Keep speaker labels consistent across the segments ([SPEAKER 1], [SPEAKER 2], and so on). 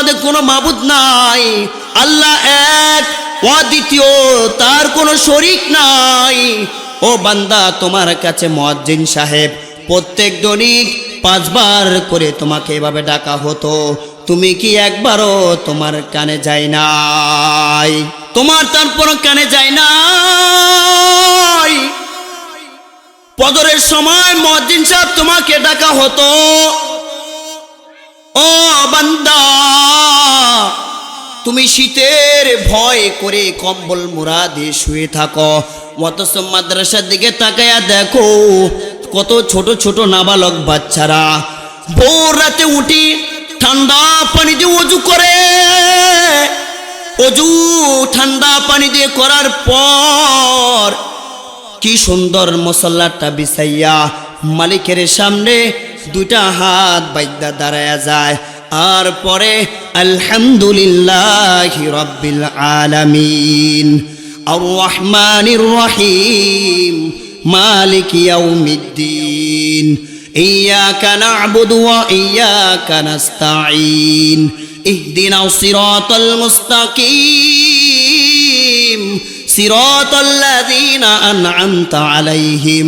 [SPEAKER 1] বাদে কোনো মাবুদ নাই, আল্লাহ এক অদ্বিতীয়, তার কোনো শরীক নাই। ও বান্দা, তোমার কাছে মুয়াজ্জিন সাহেব প্রত্যেক দৈনিক 5 বার করে তোমাকে এভাবে ডাকা হতো, তুমি কি একবারও তোমার কানে যায় নাই? তোমার তারপর কানে যায় নাই? ফজরের সময় মুয়াজ্জিন সাহেব তোমাকে ডাকা হতো, ও বান্দা তুমি শীতের ভয় করে কম্বল মুড়া দিয়ে শুয়ে থাকো, অথচ মাদ্রাসার দিকে তাকায়া দেখো কত ছোট ছোট নাবালক বাচ্চারা ভোর রাতে উঠি ঠান্ডা পানি দিয়ে ওযু করে। ওযু ঠান্ডা পানি দিয়ে করার পর কি সুন্দর মুসল্লাটা বিছাইয়া মালিকের সামনে 2টা হাত বাইদা দাঁড়ায়া যায়, আর পরে আলহামদুলিল্লাহি রাব্বিল আলামিন আর রহমানির রহিম মালিক ইয়াউমিদ্দিন ইয়্যাকা না'বুদু ওয়া ইয়্যাকা নাস্তাঈন ইহদিনাস সিরাতাল মুস্তাকিম সিরাতাল লাযীনা আন'আমতা আলাইহিম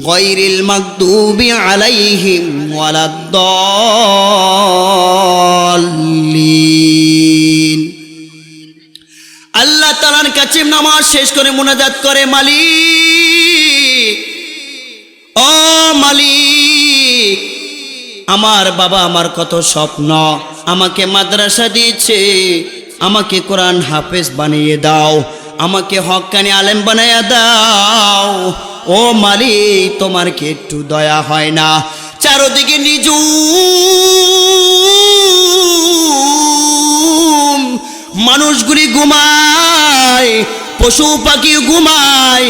[SPEAKER 1] গায়রিল মাগদুবি আলাইহিম ওয়ালাদ-দাল্লিন। আল্লাহ তাআলার কাছে নামাজ শেষ করে মুনাজাত করে, মালিক, ও মালিক, আমার বাবা আমার কত স্বপ্ন, আমাকে মাদ্রাসা দিয়েছে, আমাকে কোরআন হাফেজ বানিয়ে দাও, আমাকে হক্কানি আলেম বানাইয়া দাও। ও মালিক, তোমার কি একটু দয়া হয় না? চারদিকে নিজুম, মানুষগুলি ঘুমায়, পশু পাখি ঘুমায়।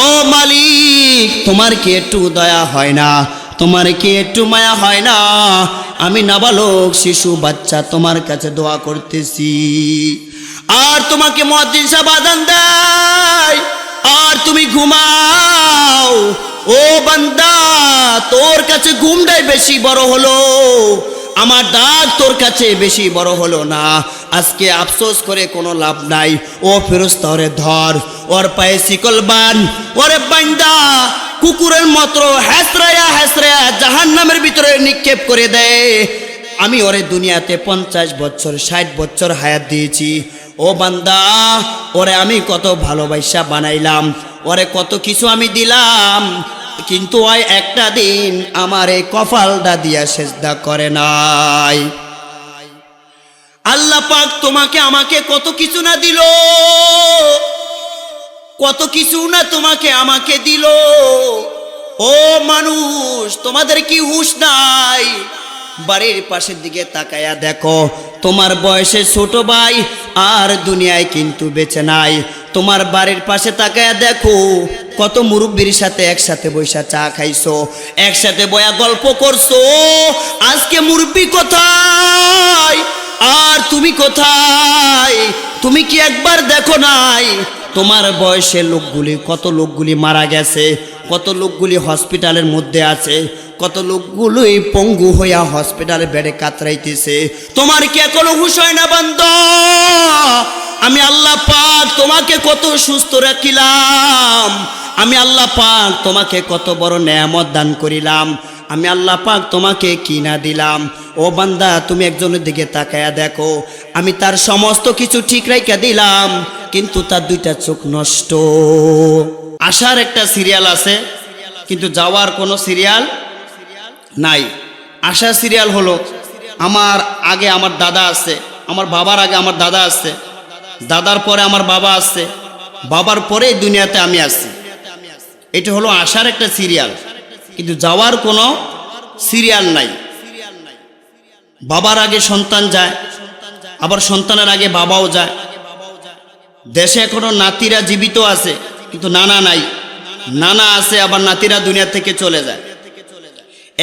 [SPEAKER 1] ও মালিক, তোমার কি একটু দয়া হয় না? তোমার কি একটু মায়া হয় না? আমি নাবালক শিশু বাচ্চা তোমার কাছে দোয়া করতেছি, আর তোমাকে মুয়াজ্জিন সাহেব আযান দেয় আর তুমি ঘুমাও। ও বান্দা, তোর কাছে ঘুমটাই বেশি বড় হলো, আমার ডাক তোর কাছে বেশি বড় হলো না। আজকে আফসোস করে কোনো লাভ নাই। ও ফেরেশতা, ওরে ধর, ওর পায়ে শিকল বাঁধ, ওরে বান্দা কুকুরের মতো হেসরায়া হেসরায়া জাহান্নামের ভিতরে নিক্ষেপ করে দেয়। আমি ওরে দুনিয়াতে 50 বছর 60 বছর হায়াত দিয়েছি। ও বান্দা, ওরে আমি কত ভালোবাসা বানাইলাম, ওরে কত কিছু আমি দিলাম, কিন্তু ওই একটা দিন আমার এই কপালটা দিয়া সেজদা করে নাই। আল্লাহ পাক তোমাকে আমাকে কত কিছু না দিল, কত কিছু না তোমাকে আমাকে দিল। ও মানুষ, তোমাদের কি হুঁশ নাই? বাড়ির পাশের দিকে তাকায়া দেখো, তোমার বয়সে ছোট ভাই আর দুনিয়ায় কিন্তু বেঁচে নাই। তোমার বাড়ির পাশে তাকায়া দেখো, কত মুরব্বির সাথে একসাথে বৈশা চা খাইছো, একসাথে বয়া গল্প করছো। আজকে মুরব্বি কোথায় আর তুমি কোথায়? তুমি কি একবার দেখো নাই তোমার বয়সে লোকগুলি, কত লোকগুলি মারা গেছে, কত লোকগুলি হসপিটালের মধ্যে আছে, কত লোকগুলোই পঙ্গু হইয়া হসপিটালের বেডে কাতরাইতেছে। তোমার কি এখনো হুঁশ হয় না বান্দা? আমি আল্লাহ পাক তোমাকে কত সুস্থ রাখিলাম, আমি আল্লাহ পাক তোমাকে কত বড় নেয়ামত দান করিলাম, আমি আল্লাহ পাক তোমাকে কি না দিলাম। ও বান্দা, তুমি একজনের দিকে তাকায়া দেখো, আমি তার সমস্ত কিছু ঠিক রাইখা দিলাম, কিন্তু তার 2টা চোখ নষ্ট। আসার একটা সিরিয়াল আছে, কিন্তু যাওয়ার কোনো সিরিয়াল নাই। আসার সিরিয়াল হলো, আমার আগে আমার দাদা আছে, আমার বাবার আগে আমার দাদা আছে, দাদার পরে আমার বাবা আছে, বাবার পরে দুনিয়াতে আমি আছি। এটা হলো আসার একটা সিরিয়াল, কিন্তু যাওয়ার কোনো সিরিয়াল নাই। বাবার আগে সন্তান যায়, আবার সন্তানের আগে বাবাও যায়। দেশে এখনো নাতিরা জীবিত আছে, কিন্তু নানা নাই, নানা আছে আবার নাতিরা দুনিয়া থেকে চলে যায়।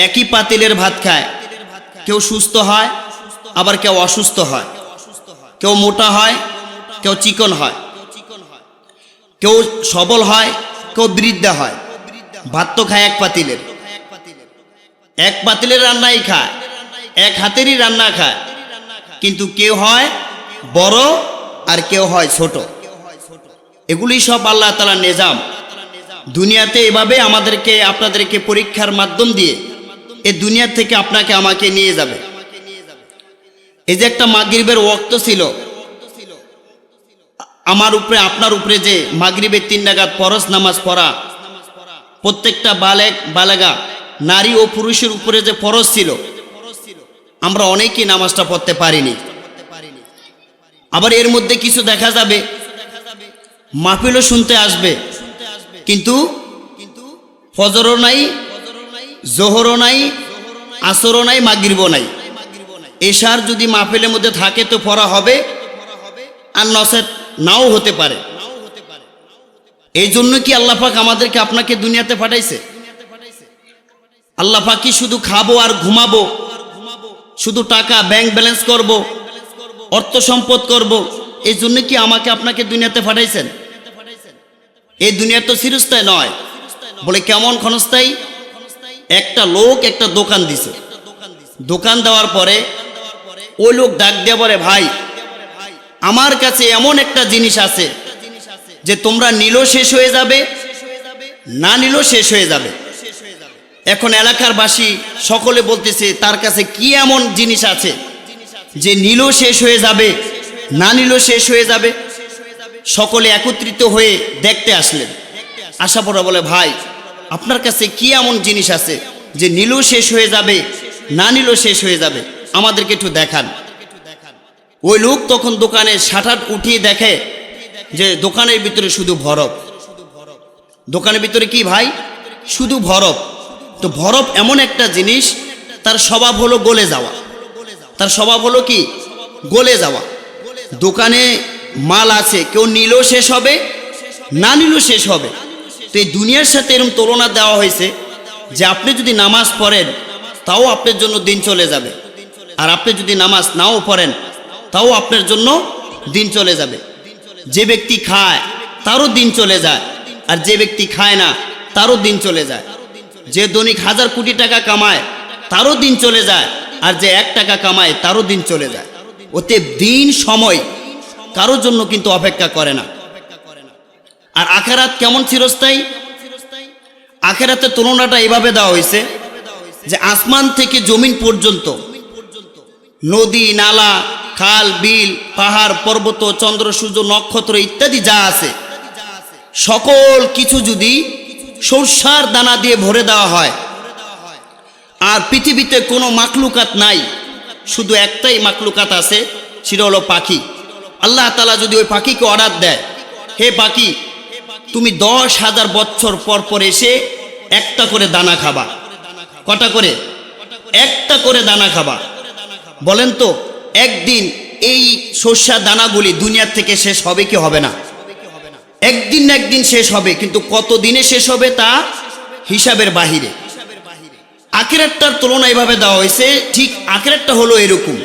[SPEAKER 1] একই পাতিলের ভাত খায়, কেউ সুস্থ হয় আবার কেউ অসুস্থ হয়, কেউ মোটা হয় কেউ চিকন হয়, কেউ সবল হয় কেউ বৃদ্ধা হয়। ভাত তো খায় এক পাতিলের, এক পাতিলের রান্নাই খায়, এক হাতেরই রান্না খায়, কিন্তু কেউ হয় বড় আর কেউ হয় ছোট। এগুলি সব আল্লাহ তাআলার নিজাম। দুনিয়াতে এভাবে আমাদেরকে আপনাদেরকে পরীক্ষার মাধ্যম দিয়ে এই দুনিয়া থেকে আপনাকে আমাকে নিয়ে যাবে। এই যে একটা মাগরিবের ওয়াক্ত ছিল, আমার উপরে আপনার উপরে যে মাগরিবের 3 রাকাত ফরজ নামাজ পড়া প্রত্যেকটা বালেগ বালেগা নারী ও পুরুষের উপরে যে ফরজ ছিল, আমরা অনেকেই নামাজটা পড়তে পারিনি। আবার এর মধ্যে কিছু দেখা যাবে মাহফিলও শুনতে আসবে, কিন্তু ফজরও নাই, জোহরও নাই, আসরও নাই, মাগরিবও নাই। এশার যদি মাহফিলের মধ্যে থাকে তো পড়া হবে, আর নসেত নাও হতে পারে। এই জন্য কি আল্লাহ পাক আমাদেরকে আপনাকে দুনিয়াতে পাঠাইছে? আল্লাহ পাক কি শুধু খাবো আর ঘুমাবো, শুধু টাকা ব্যাংক ব্যালেন্স করব, অর্থ সম্পদ করব, এই জন্য কি আমাকে আপনাকে দুনিয়াতে পাঠাইছেন? এই দুনিয়া তো চিরস্থায়ী নয়। বলে কেমন ক্ষণস্থায়ী? একটা লোক একটা দোকান দিছে, দোকান দেওয়ার পরে ওই লোক ডাক দিয়ে বলে, ভাই আমার কাছে এমন একটা জিনিস আছে যে তোমরা নিলেও শেষ হয়ে যাবে, না নিলেও শেষ হয়ে যাবে। এখন এলাকার বাসী সকলে বলতেছে তার কাছে কি এমন জিনিস আছে যে নিলেও শেষ হয়ে যাবে, না নিলেও শেষ হয়ে যাবে। সকলে একত্রিত হয়ে দেখতে আসলেন। আসা পরে বলে, ভাই আপনার কাছে কি এমন জিনিস আছে যে নিলেও শেষ হয়ে যাবে, না নিলেও শেষ হয়ে যাবে, আমাদেরকে একটু দেখান। ওই লোক তখন দোকানে শাটার উঠিয়ে দেখে যে দোকানের ভিতরে শুধু বরফ। দোকানের ভিতরে কি ভাই? শুধু বরফ। তো বরফ এমন একটা জিনিস, তার স্বভাব হলো গলে যাওয়া। তার স্বভাব হলো কি? গলে যাওয়া। দোকানে মাল আছে, কেউ নিলেও শেষ হবে, না নিলেও শেষ হবে। তো এই দুনিয়ার সাথে এরকম তুলনা দেওয়া হয়েছে যে আপনি যদি নামাজ পড়েন তাও আপনার জন্য দিন চলে যাবে, আর আপনি যদি নামাজ নাও পড়েন তাও আপনার জন্য দিন চলে যাবে। যে ব্যক্তি খায় তারও দিন চলে যায়, আর যে ব্যক্তি খায় না তারও দিন চলে যায়। যে দৈনিক 1000 কোটি টাকা কামায় তারও দিন চলে যায়, আর যে 1 টাকা কামায় তারও দিন চলে যায়। ওতে দিন সময় কারোর জন্য কিন্তু অপেক্ষা করে না। আর আখিরাত কেমন চিরস্থায়ী? আখিরাতের তুলনাটা এভাবে দেওয়া হয়েছে যে আসমান থেকে জমিন পর্যন্ত নদী নালা খাল বিল পাহাড় পর্বত চন্দ্র সূর্য নক্ষত্র ইত্যাদি যা আছে সকল কিছু যদি সরষার দানা দিয়ে ভরে দেওয়া হয়, আর পৃথিবীতে কোনো মাখলুকাত নাই, শুধু একটাই মাখলুকাত আছে, সেটা হলো পাখি। আল্লাহ তাআলা যদি ওই পাখিকে অর্ডার দেয়, হে পাখি তুমি 10,000 বছর পর পর এসে একটা করে দানা খাবা। কটা করে? একটা করে দানা খাবা। বলেন তো একদিন এই সরষার দানাগুলি দুনিয়ার থেকে শেষ হবে কি হবে না? একদিন না একদিন শেষ হবে, কিন্তু কত দিনে শেষ হবে তা হিসাবের বাহিরে। আখিরাতটার তুলনা এভাবে দেওয়া হয়েছে, ঠিক আখিরাতটা হলো এরকম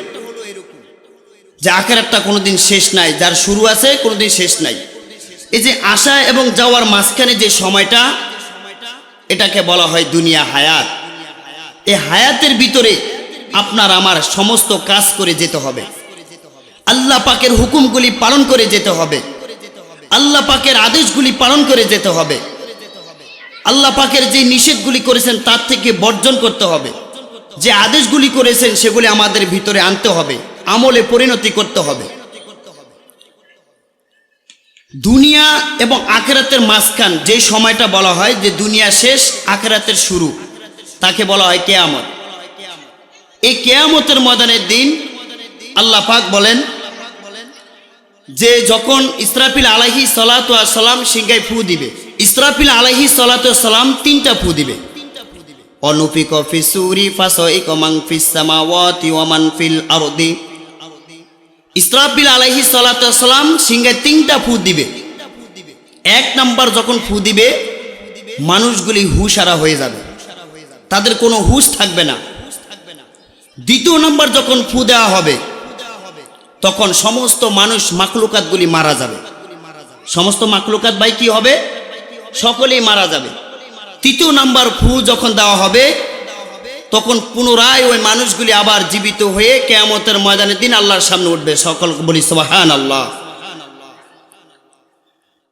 [SPEAKER 1] যে আখিরাতটা কোনোদিন শেষ নাই, যার শুরু আছে কোনোদিন শেষ নাই। এই যে আসা এবং যাওয়ার মাঝখানে যে সময়টা, এটাকে বলা হয় দুনিয়া হায়াত। এই হায়াতের ভিতরে আপনার আমার সমস্ত কাজ করে যেতে হবে, আল্লাহ পাকের হুকুমগুলি পালন করে যেতে হবে, আল্লাহ পাকের আদেশগুলি পালন করে যেতে হবে, আল্লাহ পাকের যে নিষেধগুলি করেছেন তার থেকে বর্জন করতে হবে, যে আদেশগুলি করেছেন সেগুলি আমাদের ভিতরে আনতে হবে, আমলে পরিণতি করতে হবে। দুনিয়া এবং আখিরাতের মাঝখান যে সময়টা বলা হয় যে দুনিয়া শেষ আখিরাতের শুরু, তাকে বলা হয় কিয়ামত। এই কিয়ামতের ময়দানের দিন আল্লাহ পাক বলেন যে যখন ইসরাফিল আলাইহিস সালাতু ওয়াস সালাম সিংহায় ফু দিবে, ইসরাফিল আলাইহিস সালাতু ওয়াস সালাম 3টা ফু দিবে। অনুফিক ফিস সূরি ফাসাইক মান ফিস সামাওয়াতি ওয়া মান ফিল আরদি। ইসরাফিল আলাইহিস সালাতু ওয়াস সালাম সিংহায় 3টা ফু দিবে। 1 নাম্বার যখন ফু দিবে মানুষগুলি হুঁশহারা হয়ে যাবে, তাদের কোনো হুঁশ থাকবে না। 2 নাম্বার যখন ফু দেওয়া হবে তখন সমস্ত মানুষ মাখলুকাতগুলি মারা যাবে। সমস্ত মাখলুকাত ভাই কি হবে? সকলেই মারা যাবে। 3 নাম্বার ফু যখন দেওয়া হবে তখন পুনরায় ওই মানুষগুলি আবার জীবিত হয়ে কিয়ামতের ময়দানের দিন আল্লাহর সামনে উঠবে। সকল বলি সুবহানাল্লাহ।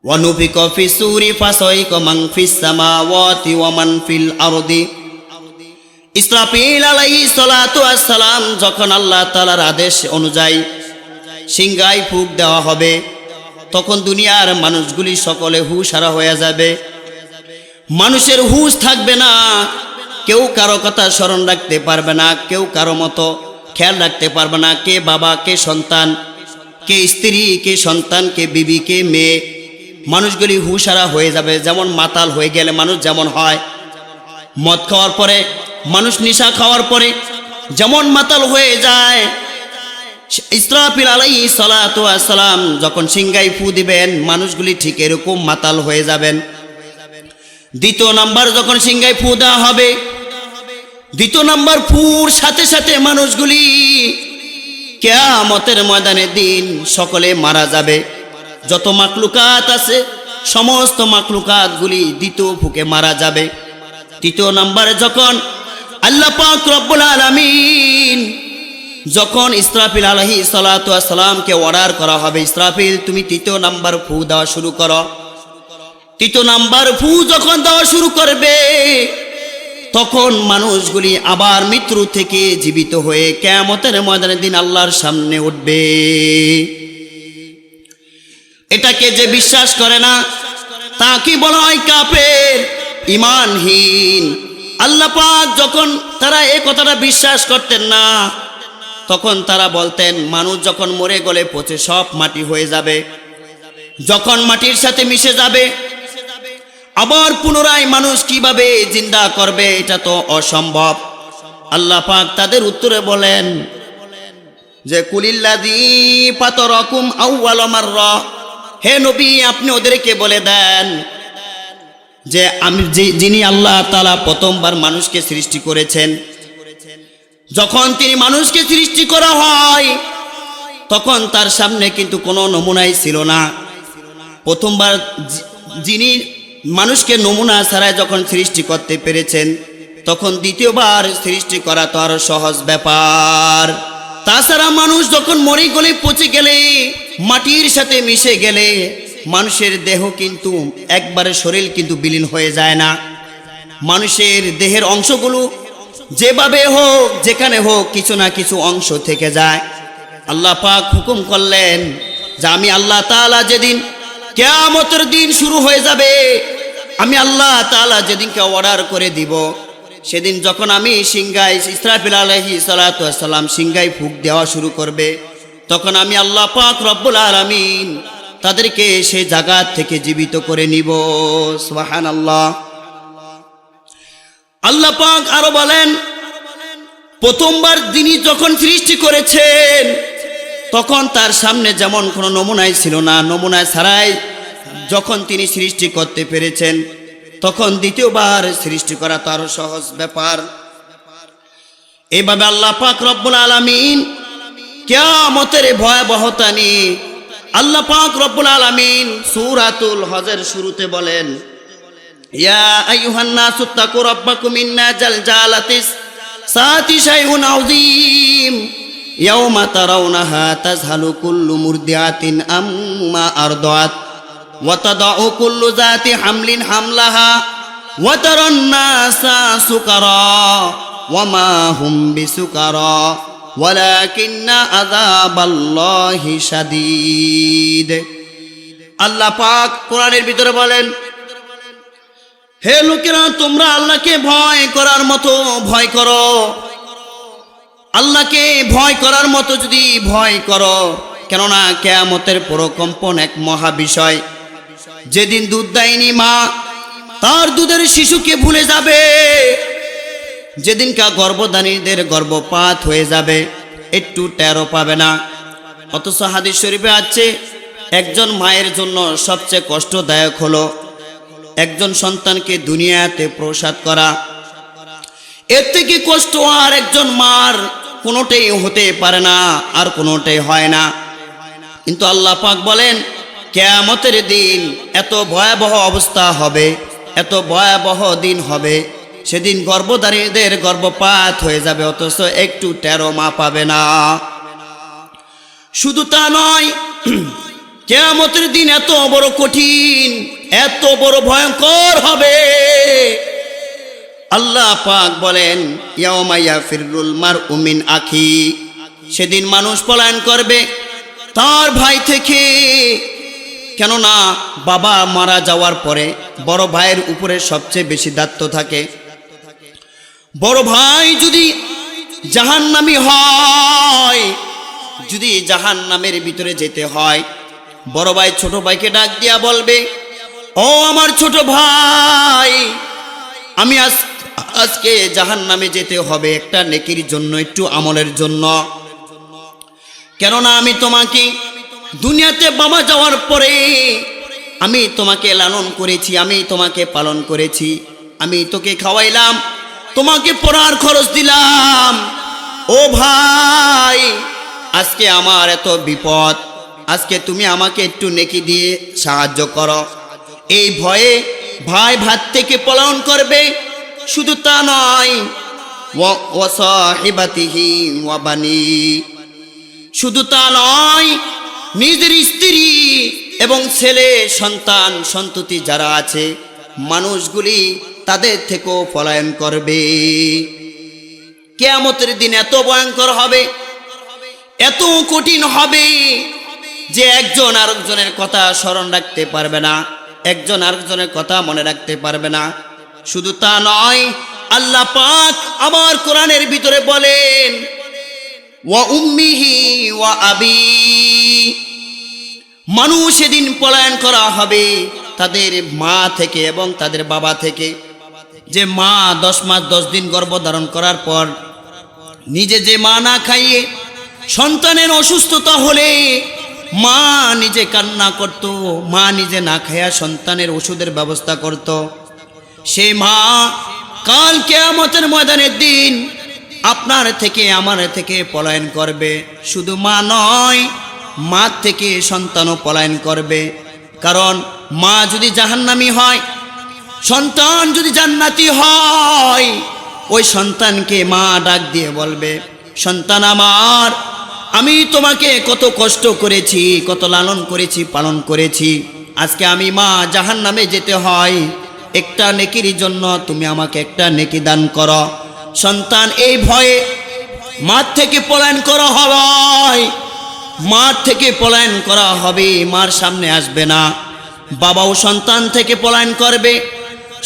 [SPEAKER 1] ওয়ানুফিকা ফিস-সূরি ফাসাইকা মান ফিস-সামাওয়াতি ওয়া মান ফিল আরদি। ইসরাফিল আলাইহিস সালাতু ওয়াস সালাম যখন আল্লাহ তাআলার আদেশ অনুযায়ী সিংহায় ফুঁক দেওয়া হবে, তখন দুনিয়ার মানুষগুলি সকলে হুঁশহারা হয়ে যাবে। মানুষের হুঁশ থাকবে না, কেউ কারো কথা স্মরণ রাখতে পারবে না, কেউ কারো মতো খেয়াল রাখতে পারবে না, কে বাবা কে সন্তান, কে স্ত্রী কে সন্তান, কে বিবি কে মেয়ে। মানুষগুলি হুঁশহারা হয়ে যাবে। যেমন মাতাল হয়ে গেলে মানুষ যেমন হয়, মদ খাওয়ার পরে মানুষ, নেশা খাওয়ার পরে যেমন মাতাল হয়ে যায়, ইসরাফিল আলাইহিস সালাতু ওয়াস সালাম যখন সিংহায় ফু দিবেন মানুষগুলি ঠিক এরকম মাতাল হয়ে যাবেন। দ্বিতীয় নাম্বার যখন সিংহায় ফু দেওয়া হবে, দ্বিতীয় নাম্বার ফুর সাথে সাথে মানুষগুলি কিয়ামতের ময়দানের দিন সকলে মারা যাবে। যত মাখলুকাত আছে সমস্ত মাখলুকাতগুলি দ্বিতীয় ফুকে মারা যাবে। তৃতীয় নাম্বারে যখন আল্লাহ পাক রব্বুল আলামিন যখন ইসরাফিল আলাইহিস সালাতু ওয়াস সালামকে অর্ডার করা হবে, ইসরাফিল তুমি তৃতীয় নাম্বার ফু দেওয়া শুরু করো। তৃতীয় নাম্বার ফু যখন দেওয়া শুরু করবে, তখন মানুষগুলি আবার মৃত্যু থেকে জীবিত হয়ে কিয়ামতের ময়দানের দিন আল্লাহর সামনে উঠবে। এটাকে যে বিশ্বাস করে না তাকে বলা হয় কাফের, ঈমানহীন। আল্লাহ পাক যখন তারা এই কথাটা বিশ্বাস করতেন না, তখন তারা বলতেন মানুষ যখন মরে গলে পচে সব মাটি হয়ে যাবে, যখন মাটির সাথে মিশে যাবে আবার পুনরায় মানুষ কিভাবে জিন্দা করবে, এটা তো অসম্ভব। আল্লাহ পাক তাদের উত্তরে বলেন যে কুলিল্লাযী ফাতারাকুম আউওয়াল মাররা, হে নবী আপনি ওদেরকে বলে দেন যে আমি যিনি আল্লাহ তাআলা প্রথমবার মানুষকে সৃষ্টি করেছেন, যখন তিনি মানুষকে সৃষ্টি করা হয় তখন তার সামনে কিন্তু কোনো নমুনাই ছিল না। প্রথমবার যিনি মানুষকে নমুনা ছাড়াই যখন সৃষ্টি করতে পেরেছেন, তখন দ্বিতীয়বার সৃষ্টি করা তো আরো সহজ ব্যাপার। তাছাড়া মানুষ যখন মরে গলে পচে গেলে, মাটির সাথে মিশে গেলে মানুষের দেহ কিন্তু একবারে শরীর কিন্তু বিলীন হয়ে যায় না। মানুষের দেহের অংশগুলো যেভাবে হোক যেখানে হোক কিছু না কিছু অংশ থেকে যায়। আল্লাহ পাক হুকুম করলেন যে আমি আল্লাহ তাআলা যেদিন কিয়ামতের দিন শুরু হয়ে যাবে, আমি আল্লাহ তাআলা যেদিনকে অর্ডার করে দিব, সেদিন যখন আমি সিংহায় ইসরাফিল আলাইহিস সালাতু ওয়াস সালাম সিংহায় ফুঁক দেওয়া শুরু করবে, তখন আমি আল্লাহ পাক রব্বুল আলামিন তাদেরকে সেই জায়গা থেকে জীবিত করে নিব। সুবহানাল্লাহ। আল্লাহ পাক আরো বলেন প্রথমবার যিনি যখন সৃষ্টি করেছেন তখন তার সামনে যেমন কোনো নমুনাই ছিল না, নমুনা ছাড়াই যখন তিনি সৃষ্টি করতে পেরেছেন, তখন দ্বিতীয়বার সৃষ্টি করা তো আরো সহজ ব্যাপার। এইভাবে আল্লাহ পাক রব্বুল আলামিন কিয়ামতের ভয়াবহতা নিয়ে আল্লাহ পাক রব্বুল আলামিন সূরাতুল হজের শুরুতে বলেন ইয়া আইয়ুহান নাসু তাকু রাব্বাকুম ইন্না জালজালাতিস সাআতি শাইউন আযীম ইয়াওমা তারাউনাহা তাযহালু কুল্লু মুরদিআতিন আম্মা আরদাত ওয়া তাদাউ কুল্লু যাতি হামলিন হামলাহা ওয়া তারান নাসা সুকারা ওয়া মা হুম বিসুকারা ওয়ালাকিন্না আযাবাল্লাহি শাদীদ। আল্লাহ পাক কোরআনের ভিতরে বলেন হে লোকেরা তোমরা আল্লাহকে ভয় করার মতো ভয় করো, আল্লাহকে ভয় করার মতো যদি ভয় করো, কেননা কিয়ামতের প্রকম্পন এক মহা বিষয়। যেদিন দুধ দেয়নি মা তার দুধের শিশুকে ভুলে যাবে, যেদিনকা গর্ভধারীদের গর্ভপাত হয়ে যাবে একটু টেরও পাবে না। অথচ হাদিস শরীফে আছে একজন মায়ের জন্য সবচেয়ে কষ্টদায়ক হলো একজন সন্তানকে দুনিয়াতে প্রসাদ করা। এর থেকে কষ্ট আর একজন মার কোনোটাই হতে পারে না, আর কোনোটাই হয় না। কিন্তু আল্লাহ পাক বলেন কিয়ামতের দিন এত ভয়াবহ অবস্থা হবে, এত ভয়াবহ দিন হবে, সেদিন গর্ভধারীদের গর্ভপাত হয়ে যাবে, অথচ একটু টেরো মা পাবে না। শুধু তা নয়, কিয়ামতের দিন এত বড় কঠিন, এত বড় ভয়ঙ্কর হবে। আল্লাহ পাক বলেন, ইয়াউমা ইয়াফিরুল মারউ মিন আখি, সেদিন মানুষ পলায়ন করবে তার ভাই থেকে। কেননা বাবা মারা যাওয়ার পরে বড় ভাইয়ের উপরে সবচেয়ে বেশি দায়িত্ব থাকে। বড় ভাই যদি জাহান্নামী হয়, যদি জাহান্নামের ভিতরে যেতে হয়, বড় ভাই ছোট ভাইকে ডাক দিয়া বলবে, ও আমার ছোট ভাই, আমি আজকে জাহান্নামে যেতে হবে একটা নেকির জন্য, একটু আমলের জন্য। কেননা আমি তোমাকে দুনিয়াতে বাবা যাওয়ার পরে আমি তোমাকে লালন করেছি, আমি তোমাকে পালন করেছি, আমি তোকে খাওয়াইলাম, তোমাকে পড়ার খরচ দিলাম। ও ভাই, আজকে আমার এত বিপদ, আজকে তুমি আমাকে একটু নেকি দিয়ে সাহায্য করো। এই ভয়ে ভাই ভাত থেকে পলায়ন করবে। শুধু তা নয়, ওয়া সাহিবাতিহি ওয়া বানি, শুধু তা নয়, নিজের স্ত্রী এবং ছেলে সন্তান সন্ততি যারা আছে মানুষগুলি, তাদের থেকেও পলায়ন করবে। কিয়ামতের দিন এত ভয়ঙ্কর হবে, এত কঠিন হবে যে একজন আরেকজনের কথা স্মরণ রাখতে পারবে না, একজন আরেকজনের কথা মনে রাখতে পারবে না। শুধু তা নয়, আল্লাহ পাক আমার কোরআনের ভিতরে বলেন, ওয়া উম্মিহি ওয়া আবি, মানুষ সেদিন পলায়ন করা হবে তাদের মা থেকে এবং তাদের বাবা থেকে। যে মা 10 মাস 10 দিন গর্ভধারণ করার পর নিজে যে মা না খাইয়ে সন্তানের অসুস্থতা হলে মা নিজে কান্না করত, মা নিজে না খাইয়া সন্তানের ওষুধের ব্যবস্থা করত, সে মা কাল কিয়ামতের ময়দানের দিন আপনার থেকে আমার থেকে পলায়ন করবে। শুধু মা নয়, মা থেকে সন্তানও পলায়ন করবে। কারণ মা যদি জাহান্নামী হয়, সন্তান যদি জান্নাতি হয়, ওই সন্তানকে মা ডাক দিয়ে বলবে, সন্তান আমার, আমি তোমাকে কত কষ্ট করেছি, কত লালন করেছি, পালন করেছি, আজকে আমি মা জাহান্নামে যেতে হয়, একটা নেকির জন্য তুমি আমাকে একটা নেকি দান করো। সন্তান এই ভয়ে মার থেকে পলায়ন করা হবে, মার থেকে পলায়ন করা হবে, মার সামনে আসবে না। বাবাও সন্তান থেকে পলায়ন করবে,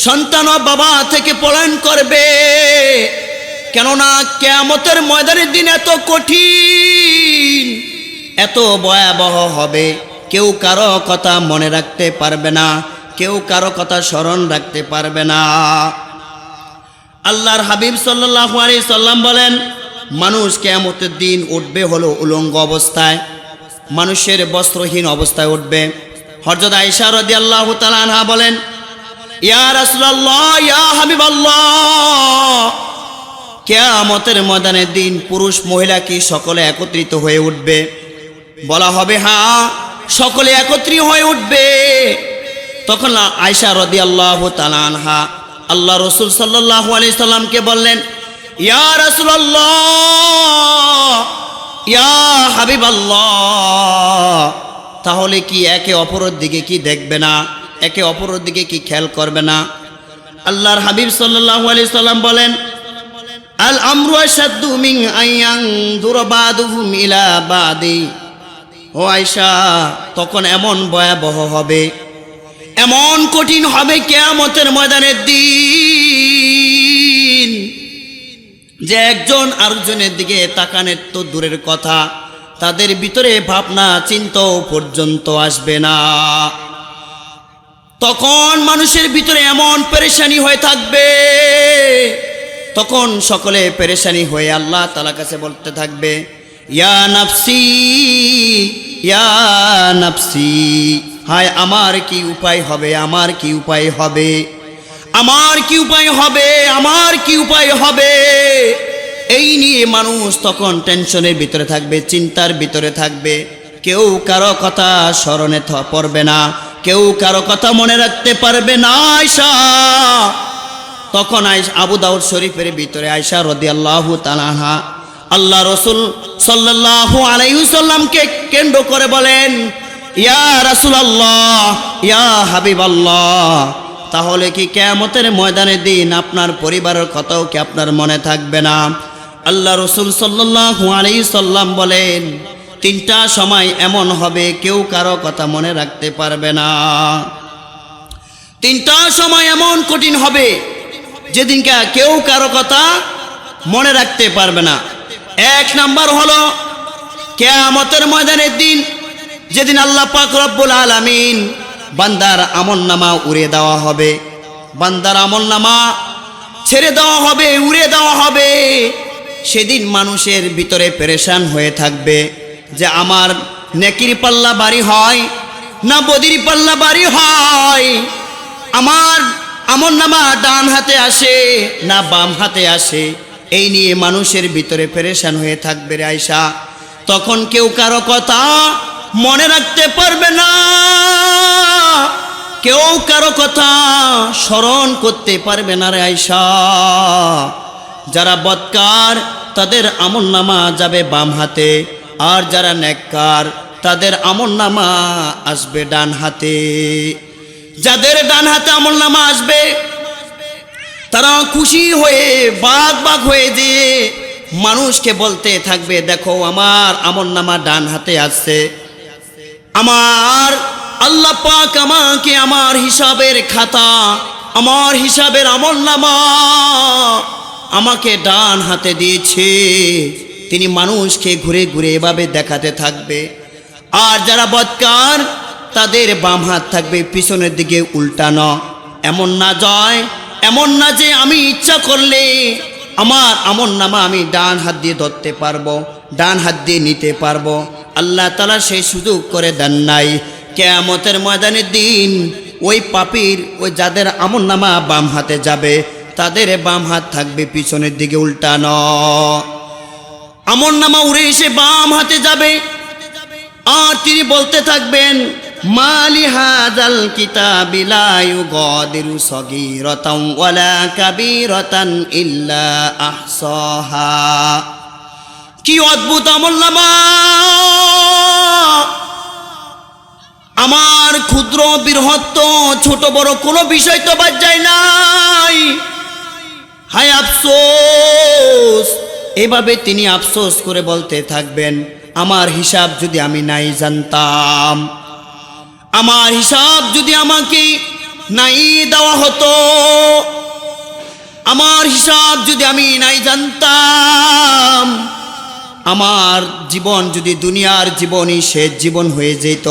[SPEAKER 1] সন্তানও বাবা থেকে পলায়ন করবে। কেননা কিয়ামতের ময়দানের দিন এত কঠিন, এত ভয়াবহ হবে, কেউ কারো কথা মনে রাখতে পারবে না, কেউ কারো কথা স্মরণ রাখতে পারবে না। আল্লাহর হাবিব সাল্লাল্লাহু আলাইহি সাল্লাম বলেন, মানুষ কিয়ামতের দিন উঠবে হলো উলঙ্গ অবস্থায়, মানুষের বস্ত্রহীন অবস্থায় উঠবে। হযরত আয়েশা রাদিয়াল্লাহু তাআলা আনহা বলেন, ইয়া রাসূলুল্লাহ, ইয়া হাবিবাল্লাহ, কিয়ামতের ময়দানের দিন পুরুষ মহিলা কি সকলে একত্রিত হয়ে উঠবে? বলা হবে, হ্যাঁ, সকলে একত্রিত হয়ে উঠবে। তখন আয়েশা রাদিয়াল্লাহু তাআলা আনহা আল্লাহ রাসূল সাল্লাল্লাহু আলাইহি সাল্লামকে বললেন, ইয়া রাসূলুল্লাহ, ইয়া হাবিবাল্লাহ, তাহলে কি একে অপরের দিকে কি দেখবে না, একে অপরের দিকে কি খেয়াল করবে না? আল্লাহর হাবিব সাল্লাল্লাহু আলাইহি সাল্লাম বলেন, আল আমরু আশাদ্দু মিন আইয়ানযুরা বাদুহুম ইলা বাদি। ও আয়েশা, তখন এমন ভয়াবহ হবে, এমন কঠিন হবে কিয়ামতের ময়দানের দিন যে একজন আরেকজনের দিকে তাকানের তো দূরের কথা, তাদের ভিতরে ভাবনা চিন্তাও পর্যন্ত আসবে না। তখন মানুষের ভিতরে এমন পেরেশানি হয়ে থাকবে, তখন সকলে পেরেশানি হয়ে আল্লাহ তাআলার কাছে বলতে থাকবে, ইয়া নাফসি, ইয়া নাফসি, হায় আমার কি উপায় হবে, আমার কি উপায় হবে, আমার কি উপায় হবে, আমার কি উপায় হবে। এই নিয়ে মানুষ তখন টেনশনের ভিতরে থাকবে, চিন্তার ভিতরে থাকবে, কেউ কারো কথা স্মরণে পড়বে না, কেউ কারো কথা মনে রাখতে পারবে না। আয়েশা তখন আবু দাউদ শরীফের ভিতরে আয়েশা রাদিয়াল্লাহু তাআলা আনহা আল্লাহ রাসূল সাল্লাল্লাহু আলাইহি ওয়াসাল্লামকে কেন্দ্র করে বলেন, ইয়া রাসূলুল্লাহ, ইয়া হাবিবাল্লাহ, তাহলে কি কিয়ামতের ময়দানের দিন আপনার পরিবারের কথাও কি আপনার মনে থাকবে না? আল্লাহ রাসূল সাল্লাল্লাহু আলাইহি সাল্লাম বলেন, তিনটা সময় এমন হবে কেউ কারো কথা মনে রাখতে পারবে না। তিনটা সময় এমন কঠিন হবে যেদিনকে কেউ কারো কথা মনে রাখতে পারবে না। এক নাম্বার হলো কিয়ামতের ময়দানের দিন, যেদিন আল্লাহ পাক রব্বুল আলামিন বান্দার আমলনামা উড়িয়ে দেওয়া হবে, বান্দার আমলনামা ছেড়ে দেওয়া হবে, উড়িয়ে দেওয়া হবে। সেদিন মানুষের ভিতরে পেরেশান হয়ে থাকবে যে আমার নেকির পাল্লা ভারী হয় না বদির পাল্লা ভারী হয়, আমার আমলনামা ডান হাতে আসে না বাম হাতে আসে, এই নিয়ে মানুষের ভিতরে পেরেশান হয়ে থাকবে রে আয়েশা। তখন কেউ কারো কথা মনে রাখতে পারবে না, কেউ কারো কথা স্মরণ করতে পারবে না রে আয়েশা। যারা বদকার তাদের আমলনামা যাবে বাম হাতে, আর যারা নেককার তাদের আমলনামা আসবে ডান হাতে। যাদের ডান হাতে আমলনামা আসবে তারা খুশি হয়ে বাগ বাগ হয়ে যে মানুষকে বলতে থাকবে, দেখো আমার আমলনামা ডান হাতে আসছে, আমার আল্লাহ পাক আমাকে আমার হিসাবের খাতা, আমার হিসাবের আমলনামা আমাকে ডান হাতে দিয়েছে। তিনি মানুষকে ঘুরে ঘুরে এভাবে দেখাতে থাকবে। আর যারা বদকার তাদের বাম হাত থাকবে পিছনের দিকে উল্টানো। এমন না যায়, এমন না যে আমি ইচ্ছা করলে আমার আমলনামা আমি ডান হাত দিয়ে ধরতে পারবো, ডান হাত দিয়ে নিতে পারবো। আল্লাহ তাআলা সেই সুযোগ করে দেন নাই। কিয়ামতের ময়দানের দিন ওই পাপীর, ওই যাদের আমলনামা বাম হাতে যাবে তাদের বাম হাত থাকবে পিছনের দিকে উল্টানো। আমলনামা উড়ে এসে বাম হাতে যাবে, আর তিনি বলতে থাকবেন, মালি হাযাল কিতাবি লা ইউগাদিরু সগীরাতান ওয়ালা কাবীরাতান ইল্লা আহসাহা। কি অদ্ভুত আমলনামা! আমার ক্ষুদ্র বৃহৎ ছোট বড় কোনো বিষয় তো বাদ যায় নাই। হায় আফসোস! এভাবে তিনি আফসোস করে বলতে থাকবেন, আমার হিসাব যদি আমি নাই জানতাম, আমার হিসাব যদি আমাকে নাই দেওয়া হতো, আমার হিসাব যদি আমি নাই জানতাম, আমার জীবন যদি দুনিয়ার জীবনই শেষ জীবন হয়ে যেত,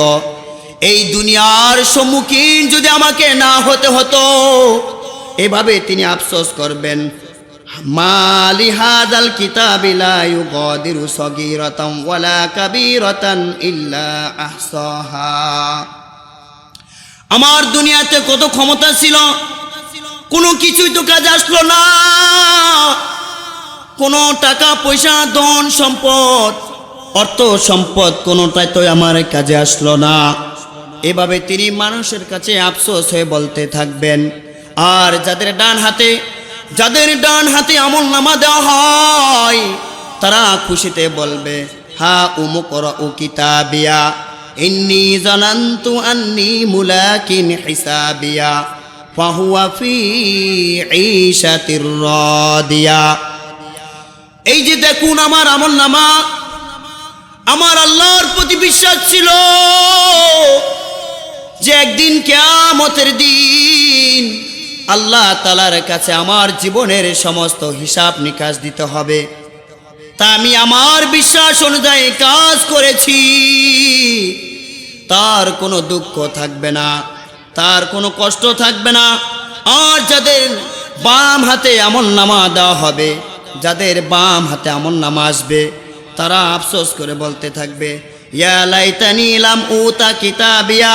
[SPEAKER 1] এই দুনিয়ার সম্মুখীন যদি আমাকে না হতে হতো, এভাবে তিনি আফসোস করবেন। মালি হাযাল কিতাবি লা ইউগাদিরু সগীরাতান ওয়ালা কাবীরাতান ইল্লা আহসাহা। আমার দুনিয়াতে কত ক্ষমতা ছিল, কোনো কিছুই তো কাজে আসলো না, কোনো টাকা পয়সা ধন সম্পদ অর্থ সম্পদ কোনোটাই তো আমার কাজে আসলো না। এভাবে তিনি মানুষের কাছে আফসোস হয়ে বলতে থাকবেন। আর যাদের ডান হাতে আমলনামা দেওয়া হয় তারা খুশিতে বলবে, হা উমুকরাউ কিতাবিয়া ইন্নী জানান্তু আন্নী মুলাকিন হিসাবিয়া ফাহুয়া ফি ঈশাতির রাদিয়া। এই যে দেখুন আমার আমলনামা, আমার আল্লাহর প্রতি বিশ্বাস ছিল যে একদিন কিয়ামতের দিন আল্লাহ তাআলার কাছে আমার জীবনের সমস্ত হিসাব নিকাশ দিতে হবে। তা আমি আমার বিশ্বাস অনুযায়ী কাজ করেছি, তার কোনো দুঃখ থাকবে না, তার কোনো কষ্ট থাকবে না। আর যাদের বাম হাতে আমলনামা দেওয়া হবে, যাদের বাম হাতে আমলনামা আসবে, তারা আফসোস করে বলতে থাকবে, ইয়া লাইতানি লাম উতা কিতাবিয়া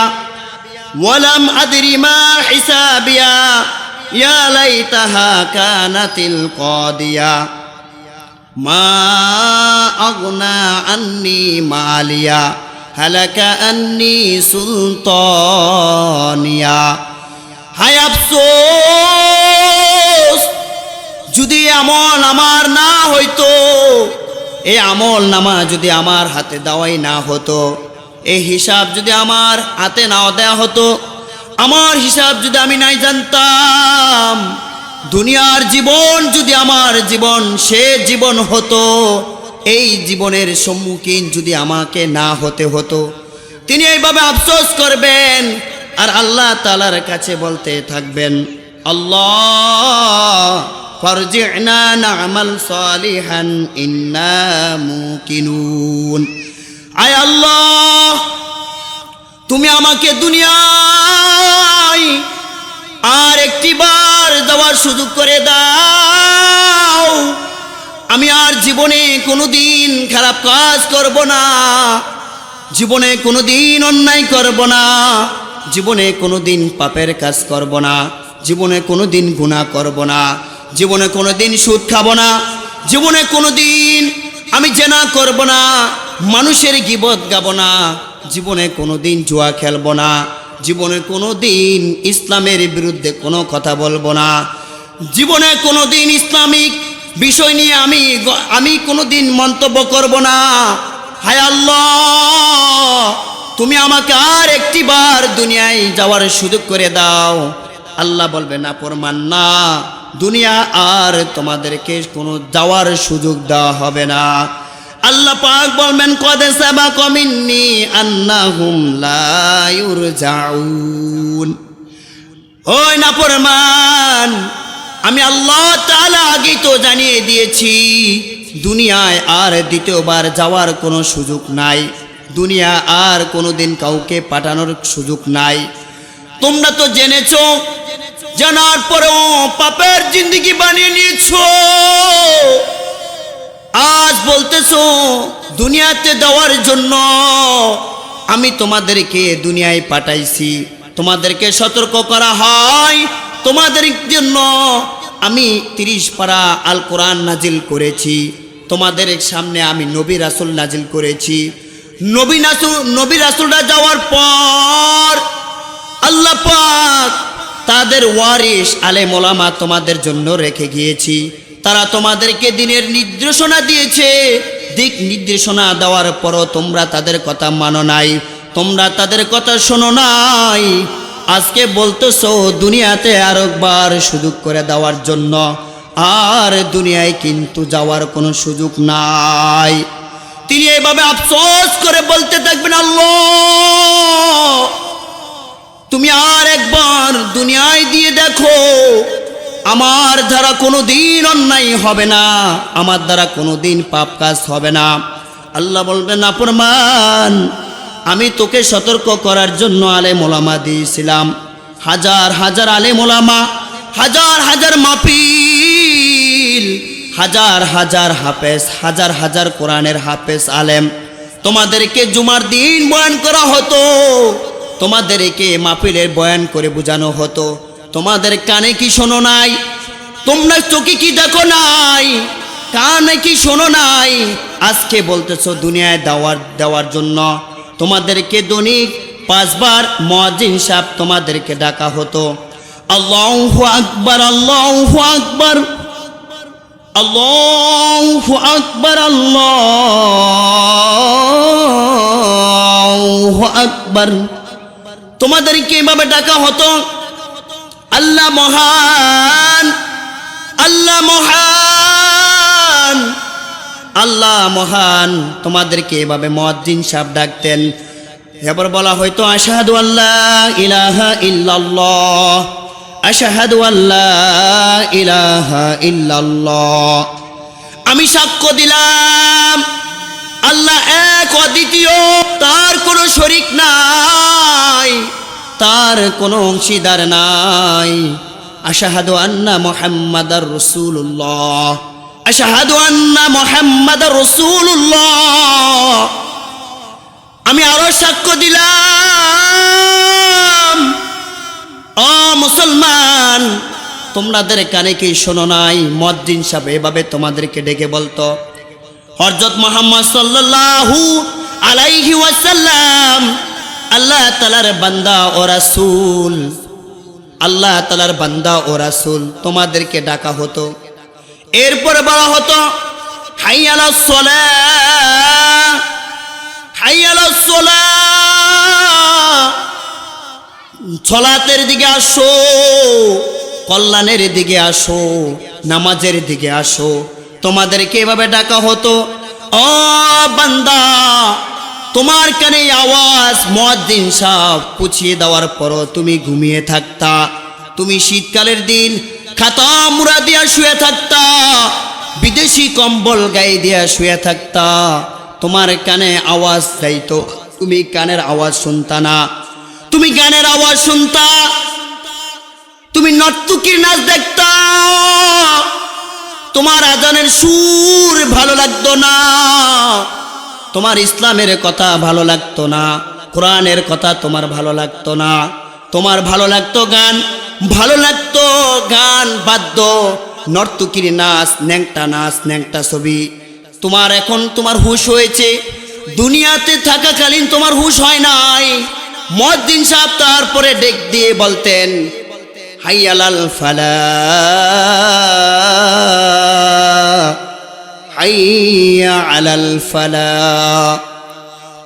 [SPEAKER 1] ওয়ালাম আদরি মা হিসাবিয়া ইয়া লাইতাহা কানাতিল কাদিয়া মা আগনা আন্নি মালিয়া হালাকা আন্নি সুলতানিয়া। হায় আফসোস! যদি আমল আমার না হইতো, এই আমল নামা যদি আমার হাতে দেওয়াই না হতো, এই হিসাব যদি আমার হাতে নাও দেওয়া হতো, আমার হিসাব যদি আমি নাই জানতাম, দুনিয়ার জীবন যদি আমার জীবন সে জীবন হতো, এই জীবনের সম্মুখীন যদি আমাকে না হতে হতো, তিনি এইভাবে আফসোস করবেন আর আল্লাহ তাআলার কাছে বলতে থাকবেন, আল্লাহ ফারজি'না না'মাল সালিহান ইন্না মুকিনুন। আয় আল্লাহ, তুমি আমাকে দুনিয়ায় আর একটি বার যাওয়ার সুযোগ করে দাও। আমি আর জীবনে কোনোদিন খারাপ কাজ করব না, জীবনে কোনোদিন অন্যায় করব না, জীবনে কোনোদিন পাপের কাজ করব না, জীবনে কোনোদিন গুনাহ করব না, জীবনে কোনোদিন সুদ খাবো না, জীবনে কোনোদিন আমি জেনা করব না, মানুষের গীবত গাবো না, জীবনে কোনোদিন জুয়া খেলবো না, জীবনে কোনোদিন ইসলামের বিরুদ্ধে কোনো কথা বলবো না, জীবনে কোনোদিন ইসলামিক বিষয় নিয়ে আমি কোনোদিন মন্তব্য করব না। হায় আল্লাহ, তুমি আমাকে আর একটি বার দুনিয়ায় যাওয়ার সুযোগ করে দাও। আল্লাহ বলবে, না ফরমান না, দুনিয়া আর তোমাদেরকে কোনো যাওয়ার সুযোগ দেওয়া হবে না। আল্লাহ পাক বলবেন, কদ সাবাকা মিন্নি আন্নাহুম লা ইউরজাউন। ওই নাফরমান, আমি আল্লাহ তাআলা আগেই তো জানিয়ে দিয়েছি, দুনিয়ায় আর দ্বিতীয়বার যাওয়ার কোনো সুযোগ নাই, দুনিয়া আর কোনোদিন কাউকে পাঠানোর সুযোগ নাই। তোমরা তো জেনেছো, জানার পরেও পাপের জিন্দেগি বানিয়ে নিয়েছো। আজ বলতেছো দুনিয়াতে দেওয়ার জন্য আমি তোমাদেরকে দুনিয়ায় পাঠাইছি, তোমাদেরকে সতর্ক করা হয়, তোমাদের জন্য আমি 30 পারা আল কোরআন নাজিল করেছি, তোমাদের সামনে আমি নবী রাসূল নাজিল করেছি। নবী রাসূলরা যাওয়ার পর আল্লাহ পাক তাদের ওয়ারিস আলেম ওলামা তোমাদের জন্য রেখে গিয়েছি। তারা তোমাদেরকে দিনের নির্দেশনা দিয়েছে, দিক নির্দেশনা দেওয়ার পরও তোমরা তাদের কথা মানো নাই, তোমরা তাদের কথা শোনো নাই। আজকে বলতেছো দুনিয়াতে আরেকবার সুযোগ করে দেওয়ার জন্য, আর দুনিয়ায় কিন্তু যাওয়ার কোনো সুযোগ নাই। তিনি এইভাবে আফসোস করে বলতে থাকবেন, আল্লাহ তুমি আর একবার দুনিয়ায় দিয়ে দেখো, আমার দ্বারা কোনো দিন অন্যায় হবে না, আমার দ্বারা কোনো দিন পাপ কাজ হবে না। আল্লাহ বলবেন, নাফরমান, আমি তোকে সতর্ক করার জন্য আলেম ওলামা দিয়েছিলাম, হাজার হাজার আলেম ওলামা, হাজার হাজার মাহফিল, হাজার হাজার হাফেজ, হাজার হাজার কোরআনের হাফেজ আলেম, তোমাদেরকে জুমার দিন বয়ান করা হতো, তোমাদেরকে মাহফিলের বয়ান করে বোঝানো হতো, তোমাদের কানে কি শোনো নাই? তোমরা চোখে কি দেখো নাই? কানে কি শোনো নাই? আজকে বলতেছো দুনিয়ায় দেওয়ার জন্য তোমাদেরকে দৈনিক 5 বার মুয়াজ্জিন সাহেব তোমাদেরকে ডাকা হতো, আল্লাহু আকবার, আল্লাহু আকবার, আল্লাহু আকবার, আল্লাহু আকবার, তোমাদেরকে এভাবে ডাকা হতো। আল্লাহ মহান, আল্লাহ মহান, আল্লাহ মহান, তোমাদেরকে এভাবে মুয়াজ্জিন সাহেব ডাকতেন। এবার বলা হয়তো আশহাদু আল্লা ইলাহা ইল্লাল্লাহ, আশহাদু আল্লা ইলাহা ইল্লাল্লাহ, আমি সাক্ষ্য দিলাম আল্লাহ এক অদ্বিতীয়, তার কোনো শরীক নাই, তার কোনো অংশীদার নাই। আশহাদু আন্না মুহাম্মাদার রাসূলুল্লাহ, আশহাদু আন্না মুহাম্মাদার রাসূলুল্লাহ, আমি আরো সাক্ষ্য দিলাম। ও মুসলমান, তোমাদের কানে কি শোনো নাই? মুয়াজ্জিন সাহেব এভাবে তোমাদেরকে ডেকে বলতো। হযরত মুহাম্মদ সাল্লাল্লাহু আলাইহি ওয়াসাল্লাম আল্লাহ তাআলার বান্দা ও রাসূল, আল্লাহ তাআলার বান্দা ও রাসূল, তোমাদেরকে ডাকা হতো। এরপরে বলা হতো হাইয়া আলাস সালাহ, হাইয়া আলাস সালাহ, সালাতের দিকে আসো, কল্যাণের দিকে আসো, নামাজের দিকে আসো। তোমাদেরকে এভাবে ডাকা হতো। ও বান্দা, তোমার কানে আওয়াজ মুয়াজ্জিন সাহেব পুছিয়ে দেওয়ার পরও তুমি ঘুমিয়ে থাকতা। তুমি শীতকালের দিন খাতা মুড়া দিয়া শুয়ে থাকতা, বিদেশি কম্বল গায়ে দিয়া শুয়ে থাকতা। তোমার কানে আওয়াজ যাইতো, তুমি কানের আওয়াজ শুনতা না। তুমি গানের আওয়াজ শুনতা, তুমি নর্তকীর নাচ দেখতা। তোমার আজানের সুর ভালো লাগতো না, তোমার ইসলামের কথা ভালো লাগতো না, কোরআনের কথা তোমার ভালো লাগতো না। তোমার ভালো লাগতো গান, ভালো লাগতো গান বাদ্য, নর্তকীর নাচ, ন্যাংটা নাচ, ন্যাংটা ছবি। তোমার এখন তোমার হুঁশ হয়েছে, দুনিয়াতে থাকাকালীন তোমার হুঁশ হয় নাই। মুয়াজ্জিন সাহেব তারপরে ডেক দিয়ে বলতেন হাইয়া আলাল ফালাহ, হাইয়া আলাল ফালাহ।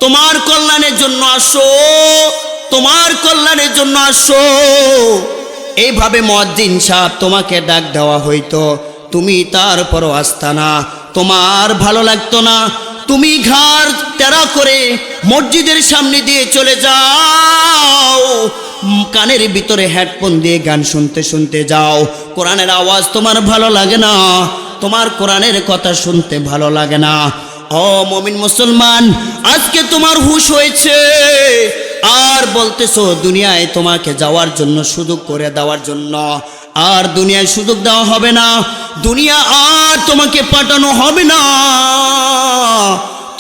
[SPEAKER 1] তোমার কল্যাণের জন্য আসো, তোমার কল্যাণের জন্য আসো। এইভাবে মুয়াজ্জিন সাহেব তোমাকে ডাক দেওয়া হইতো, তুমি তারপরও আসতা না। তোমার ভালো লাগতো না, তুমি ঘাড় তেরা করে মসজিদের সামনে দিয়ে চলে যাও, কানের ভিতরে হেডফোন দিয়ে গান শুনতে শুনতে যাও। কোরআনের আওয়াজ তোমার ভালো লাগে না, তোমার কোরআনের কথা শুনতে ভালো লাগে না। ও মুমিন মুসলমান, আজকে তোমার হুঁশ হয়েছে আর বলতেছো দুনিয়ায় তোমাকে যাওয়ার জন্য, সুযোগ করে দেওয়ার জন্য। আর দুনিয়ায় সুযোগ দেওয়া হবে না, দুনিয়া আর তোমাকে পাঠানো হবে না।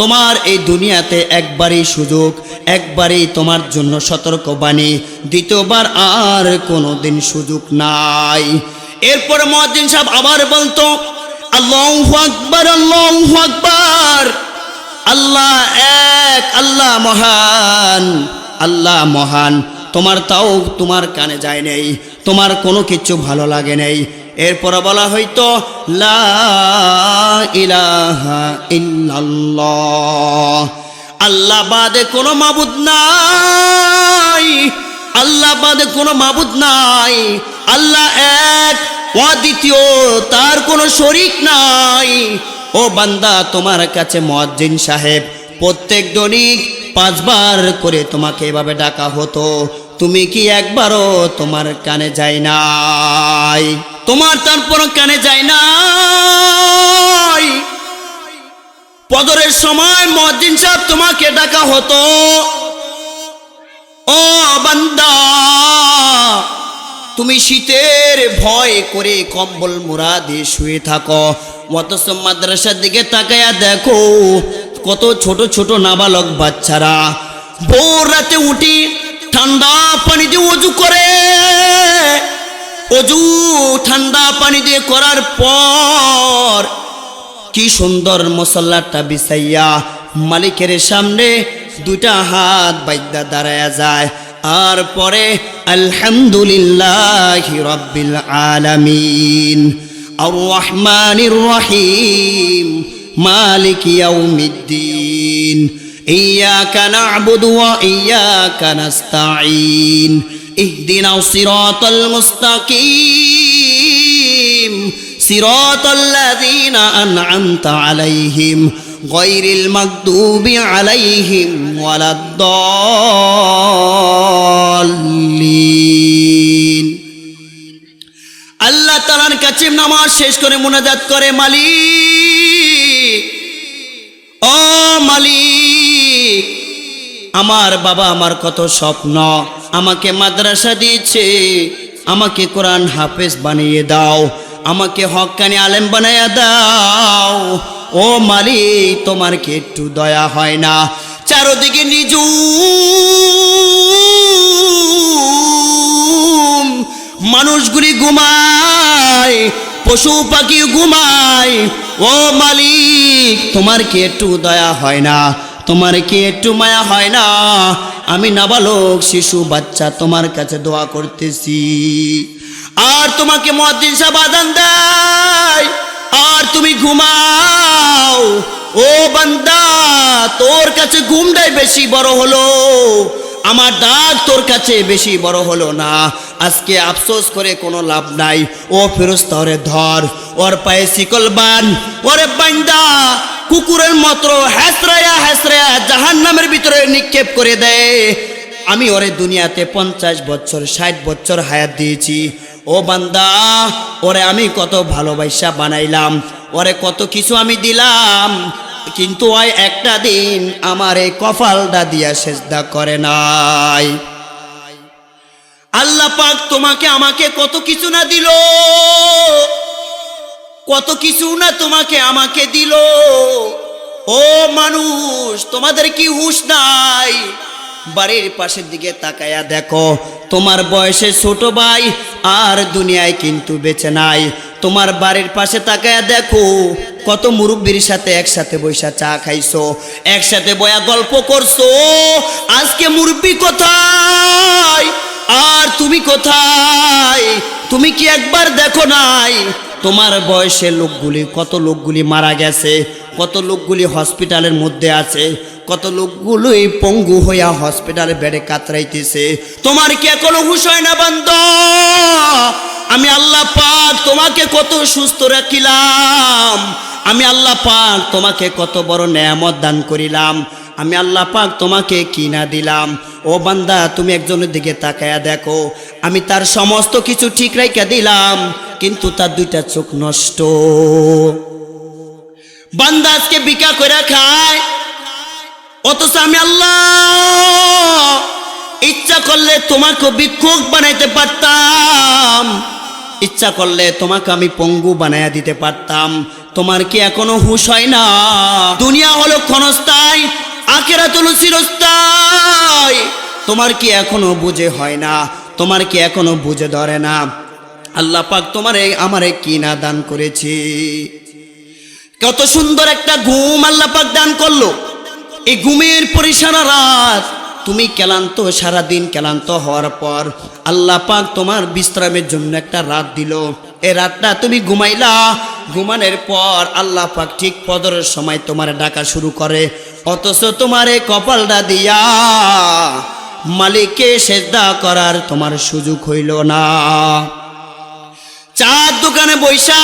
[SPEAKER 1] তোমার এই দুনিয়াতে একবারই সুযোগ, একবারই তোমার জন্য সতর্কবাণী, দ্বিতীয়বার আর কোনোদিন সুযোগ নাই। এরপর মুয়াজ্জিন সাহেব আবার বলতো আল্লাহু আকবার, আল্লাহু আকবার। আল্লাহ এক, আল্লাহ মহান, আল্লাহ মহান। তোমার তাও তোমার কানে যায় নেই, তোমার কোনো কিছু ভালো লাগে নেই। এরপর বলা হইতো লা ইলাহা ইল্লাল্লাহ, আল্লাহ বাদে কোনো মাবুদ নাই, আল্লাহ বাদে কোনো মাবুদ নাই। আল্লাহ এক, অদ্বিতীয়, তার কোনো শরীক নাই। ও বান্দা, তোমার কাছে মুয়াজ্জিন সাহেব প্রত্যেক দৈনিক 5 বার করে তোমাকে এভাবে ডাকা হতো, তুমি কি একবারও তোমার কানে যায় নাই? তোমার তারপর কানে যায় নাই। ফজরের সময় মুয়াজ্জিন সাহেব তোমাকে ডাকা হতো, ও বান্দা, তুমি শীতের ভয় করে কম্বল মুড়া দিয়ে শুয়ে থাকো, অথচ মাদ্রাসার দিকে তাকায়া দেখো কত ছোট ছোট নাবালক বাচ্চারা ভোর রাতে উঠি ঠান্ডা পানি দিয়ে ওযু করে। ওযু ঠান্ডা পানি দিয়ে করার পর কি সুন্দর মুসল্লাটা বিছাইয়া মালিকের সামনে 2টা হাত বাইদা দাঁড়ায়া যায়, আর পরে আলহামদুলিল্লাহি রাব্বিল আলামিন আর রহমানির রহিম মালিকি ইয়াউমিদ্দিন ইয়াকা না'বুদু ওয়া ইয়াকা নাস্তাঈন ইহদিনাস সিরাতাল মুস্তাকিম সিরাতাল লাযীনা আন'আমতা আলাইহিম গায়রিল মাগদুবি আলাইহিম ওয়ালাদ-দাল্লিন। আল্লাহ তাআলার কাছে নামাজ শেষ করে মুনাজাত করে, মালিক, ও মালিক, আমার বাবা আমার কত স্বপ্ন, আমাকে মাদ্রাসা দিয়েছে, আমাকে কোরআন হাফেজ বানিয়ে দাও, আমাকে হক্কানি আলেম বানায়া দাও। ও মালিক, তোমার কি একটু দয়া হয় না? চারদিকে নিজুম, মানুষগুলি ঘুমায়, পশু পাখি ঘুমায়। ও মালিক, তোমার কি একটু দয়া হয় না? তোমার কি একটু মায়া হয় না? আমি নাবালক শিশু বাচ্চা তোমার কাছে দোয়া করতেছি, আর তোমাকে মুয়াজ্জিন সাহেব আযান দেয়, আর তুমি ঘুমাও। ও বান্দা, তোর কাছে ঘুমটাই বেশি বড় হলো, আমার ডাক তোর কাছে বেশি বড় হলো না। আজকে আফসোস করে কোনো লাভ নাই। ও ফেরেশতা, ওরে ধর, ওর পায়ে শিকল বান, ওরে বান্দা কুকুরের মতো হ্যাসরায়া হ্যাসরায়া জাহান্নামের ভিতরে নিক্ষেপ করে দেয়। আমি ওরে দুনিয়াতে 50 বছর 60 বছর হায়াত দিয়েছি। ও বান্দা, ওরে আমি কত ভালোবাসা বানাইলাম, ওরে কত কিছু আমি দিলাম, কিন্তু ওই একটা দিন আমার এই কপালটা দিয়া সেজদা করে নাই। আল্লাহ পাক তোমাকে আমাকে কত কিছু না দিল, কত কিছু না তোমাকে আমাকে দিল। ও মানুষ, তোমাদের কি হুঁশ নাই? বাড়ির পাশের দিকে তাকায়া দেখো, তোমার বয়সে ছোট ভাই আর দুনিয়ায় কিন্তু বেঁচে নাই। তোমার বাড়ির পাশে তাকায়া দেখো, কত মুরব্বির সাথে একসাথে বৈশা চা খাইছো, একসাথে বয়া গল্প করছো। আজকে মুরব্বি কোথায় আর তুমি কোথায়? তুমি কি একবার দেখো নাই তোমার বয়সের লোকগুলি, কত লোকগুলি মারা গেছে, কত লোকগুলি হসপিটালের মধ্যে আছে, কত লোকগুলোই পঙ্গু হইয়া হসপিটালে বেডে কাতরাইতেছে। তোমার কি এখনো হুঁশ হয় না বান্দা? আমি আল্লাহ পাক তোমাকে কত সুস্থ রাখিলাম, আমি আল্লাহ পাক তোমাকে কত বড় নেয়ামত দান করিলাম, আমি আল্লাহ পাক তোমাকে কি না দিলাম। ও বান্দা, তুমি একজনের দিকে তাকায়া দেখো, আমি তার সমস্ত কিছু ঠিক রাইখা দিলাম, কিন্তু তার দুইটা চোখ নষ্ট। বান্দা আজকে বিকা করে খায়, অথচ আমি আল্লাহ ইচ্ছা করলে তোমাকে ভিক্ষুক বানাইতে পারতাম, ইচ্ছা করলে তোমাকে আমি পঙ্গু বানাইয়া দিতে পারতাম। তোমার কি এখনো হুঁশ হয় না? দুনিয়া হলো ক্ষণস্থায়ী, আখিরাত হলো চিরস্থায়ী। তোমার কি এখনো বুঝে হয় না? তোমার কি এখনো বুঝে ধরে না? আল্লাহ পাক তোমারে আমারে কি না দান করেছি। কত সুন্দর একটা ঘুম আল্লাহ পাক দান করলো। এই ঘুমের পরে সারা রাত তুমি ক্লান্ত, সারাদিন ক্লান্ত হওয়ার পর আল্লাহ পাক তোমার বিশ্রামের জন্য একটা রাত দিল। এই রাতটা তুমি ঘুমাইলা, ঘুমানোর পর আল্লাহ পাক ঠিক ফজরের সময় তোমার ডাকা শুরু করে, অথচ তোমার এই কপালটা দিয়া মালিককে সেজদা করার তোমার সুযোগ হইল না। চার দোকানে বৈশা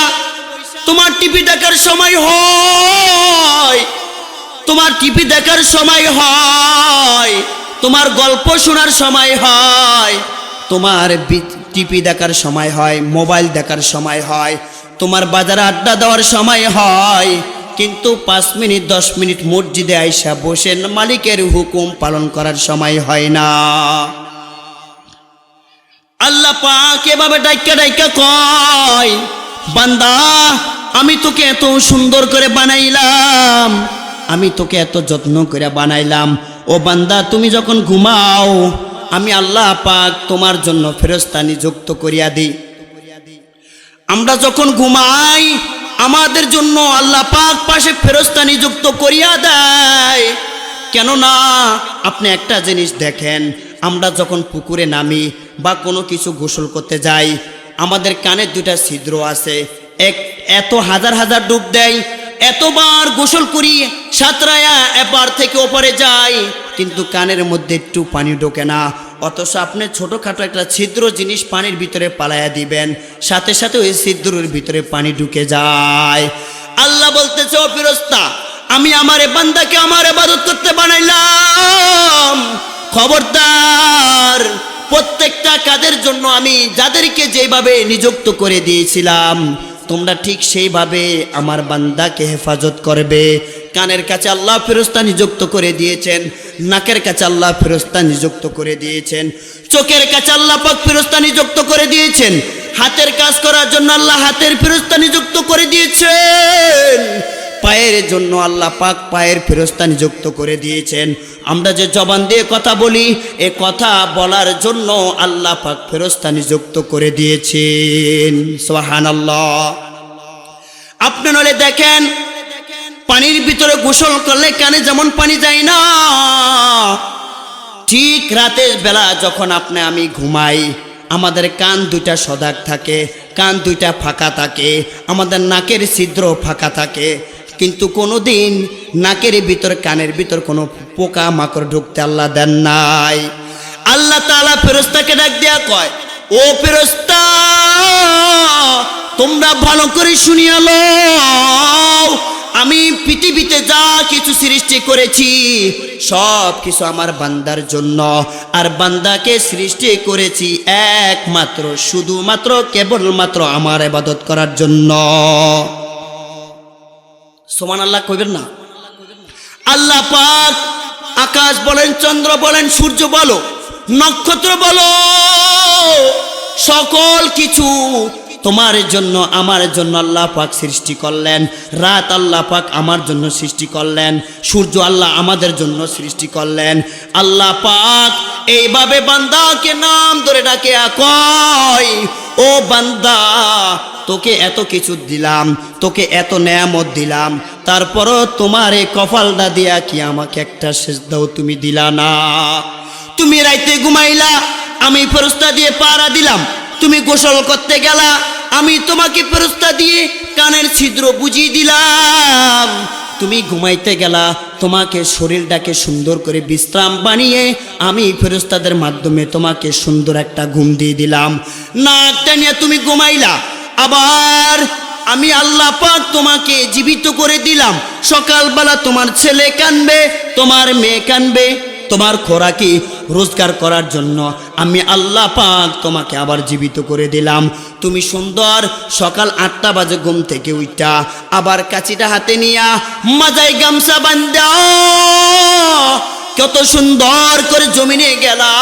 [SPEAKER 1] তোমার টিভি দেখার সময় হয়, তোমার টিভি দেখার সময় হয়, তোমার গল্প শোনার সময় হয়, তোমার টিভি দেখার সময় হয়, মোবাইল দেখার সময় হয়, তোমার বাজারে আড্ডা দেওয়ার সময় হয়, কিন্তু 5 মিনিট 10 মিনিট মসজিদে আইসা বসে মালিকের হুকুম পালন করার সময় হয় না। আল্লাহ পাক এভাবে ডাইকা ডাইকা কয়, বান্দা আমি তোকে এত সুন্দর করে বানাইলাম, আমি তোকে এত যত্ন করে বানাইলাম। ও বান্দা, তুমি যখন ঘুমাও আমি আল্লাহ পাক তোমার জন্য ফেরেশতা নিযুক্ত করিয়া দিই। আমরা যখন ঘুমাই আমাদের জন্য আল্লাহ পাক পাশে ফেরেশতা নিযুক্ত করিয়া দেয়। কেননা আপনি একটা জিনিস দেখেন, আমরা যখন পুকুরে নামি বা কোনো কিছু গোসল করতে যাই, আমাদের কানের দুটা ছিদ্র আছে, এত হাজার হাজার ডুব দেয়, এতবার গোসল করি, সাঁতরায়া এপার থেকে ওপারে যাই, কিন্তু কানের মধ্যে একটু পানি ঢোকে না। অথচ আপনি ছোটোখাটো একটা ছিদ্র জিনিস পানির ভিতরে পালাইয়া দিবেন, সাথে সাথে ওই ছিদ্রের ভিতরে পানি ঢুকে যায়। আল্লাহ বলতেছে, ও ফেরেশতা, আমি আমার বান্দাকে আমার ইবাদত করতে বানাইলাম, খবরদার প্রত্যেকটা কাজের জন্য আমি যাদেরকে যেভাবে নিযুক্ত করে দিয়েছিলাম তোমরা ঠিক সেইভাবে আমার বান্দাকে হেফাজত করবে। কানের কাছে আল্লাহ ফেরেশতা নিযুক্ত করে দিয়েছেন, নাকের কাছে আল্লাহ ফেরেশতা নিযুক্ত করে দিয়েছেন, চোখের কাছে আল্লাহ পাক ফেরেশতা নিযুক্ত করে দিয়েছেন, হাতের কাজ করার জন্য আল্লাহ হাতের ফেরেশতা নিযুক্ত করে দিয়েছেন, পায়ের জন্য আল্লাহ পাক পায়ের ফেরেশতা নিযুক্ত করে দিয়েছেন। আমরা যে জবান দিয়ে কথা বলি, এ কথা বলার জন্য আল্লাহ পাক ফেরেশতা নিযুক্ত করে দিয়েছেন। সুবহানাল্লাহ। আপনি নলে দেখেন, পানির ভিতরে গোসল করলে কানে যেমন পানি যায় না, ঠিক রাতের বেলা যখন আমি ঘুমাই, আমাদের কান দুইটা সজাগ থাকে, কান দুইটা ফাঁকা থাকে, আমাদের নাকের ছিদ্র ফাঁকা থাকে, কিন্তু কোনোদিন নাকের ভিতর কানের ভিতর কোনো পোকা মাকড় ঢুকতে আল্লাহ দেন নাই। আল্লাহ তাআলা ফেরেশতাকে ডাক দিয়া কয়, ও ফেরেশতা, তোমরা ভালো করে শুনিয়া লও, আমি পৃথিবীতে যা কিছু সৃষ্টি করেছি সব কিছু আমার বান্দার জন্য, আর বান্দাকে সৃষ্টি করেছি একমাত্র শুধুমাত্র কেবলমাত্র আমার ইবাদত করার জন্য। সুবহানাল্লাহ কইবেন না? আল্লাহ পাক আকাশ বলেন, চন্দ্র বলেন, সূর্য বলো, নক্ষত্র বলো, সকল কিছু তোমার জন্য আমার জন্য আল্লাহ পাক সৃষ্টি করলেন। রাত আল্লাহ পাক আমার জন্য সৃষ্টি করলেন, সূর্য আল্লাহ আমাদের জন্য সৃষ্টি করলেন। আল্লাহ পাক এইভাবে বান্দাকে নাম ধরে ডাকে, কয়, ও বান্দা, তোকে এত কিছু দিলাম, তোকে এত নেয়ামত দিলাম, তারপরও তোমার এই কপালটা দিয়া কি আমাকে একটা সেজদাও তুমি দিলা না? তুমি রাইতে ঘুমাইলা, আমি ফেরেশতা দিয়ে পাহারা দিলাম। তুমি গোসল করতে গেলা, আমি তোমাকে ফেরেশতা দিয়ে কানের ছিদ্র বুঝিয়ে দিলাম। তুমি ঘুমাইতে গেলা, তোমাকে শরীরটাকে সুন্দর করে বিশ্রাম বানিয়ে আমি ফেরেশতাদের মাধ্যমে তোমাকে সুন্দর একটা ঘুম দিয়ে দিলাম। নাকটা নিয়ে তুমি ঘুমাইলা, আবার আমি আল্লাহ পাক তোমাকে জীবিত করে দিলাম। সকালবেলা তোমার ছেলে কানবে, তোমার মেয়ে কানবে, তোমার খোরাকি রোজগার করার জন্য আমি আল্লাহ পাক তোমাকে আবার জীবিত করে দিলাম। তুমি সুন্দর সকাল 8টা বাজে ঘুম থেকে উঠা আবার কাঁচিটা হাতে নিয়া মাজায় গামছা বান্ধা কত সুন্দর করে জমিনে গেলা,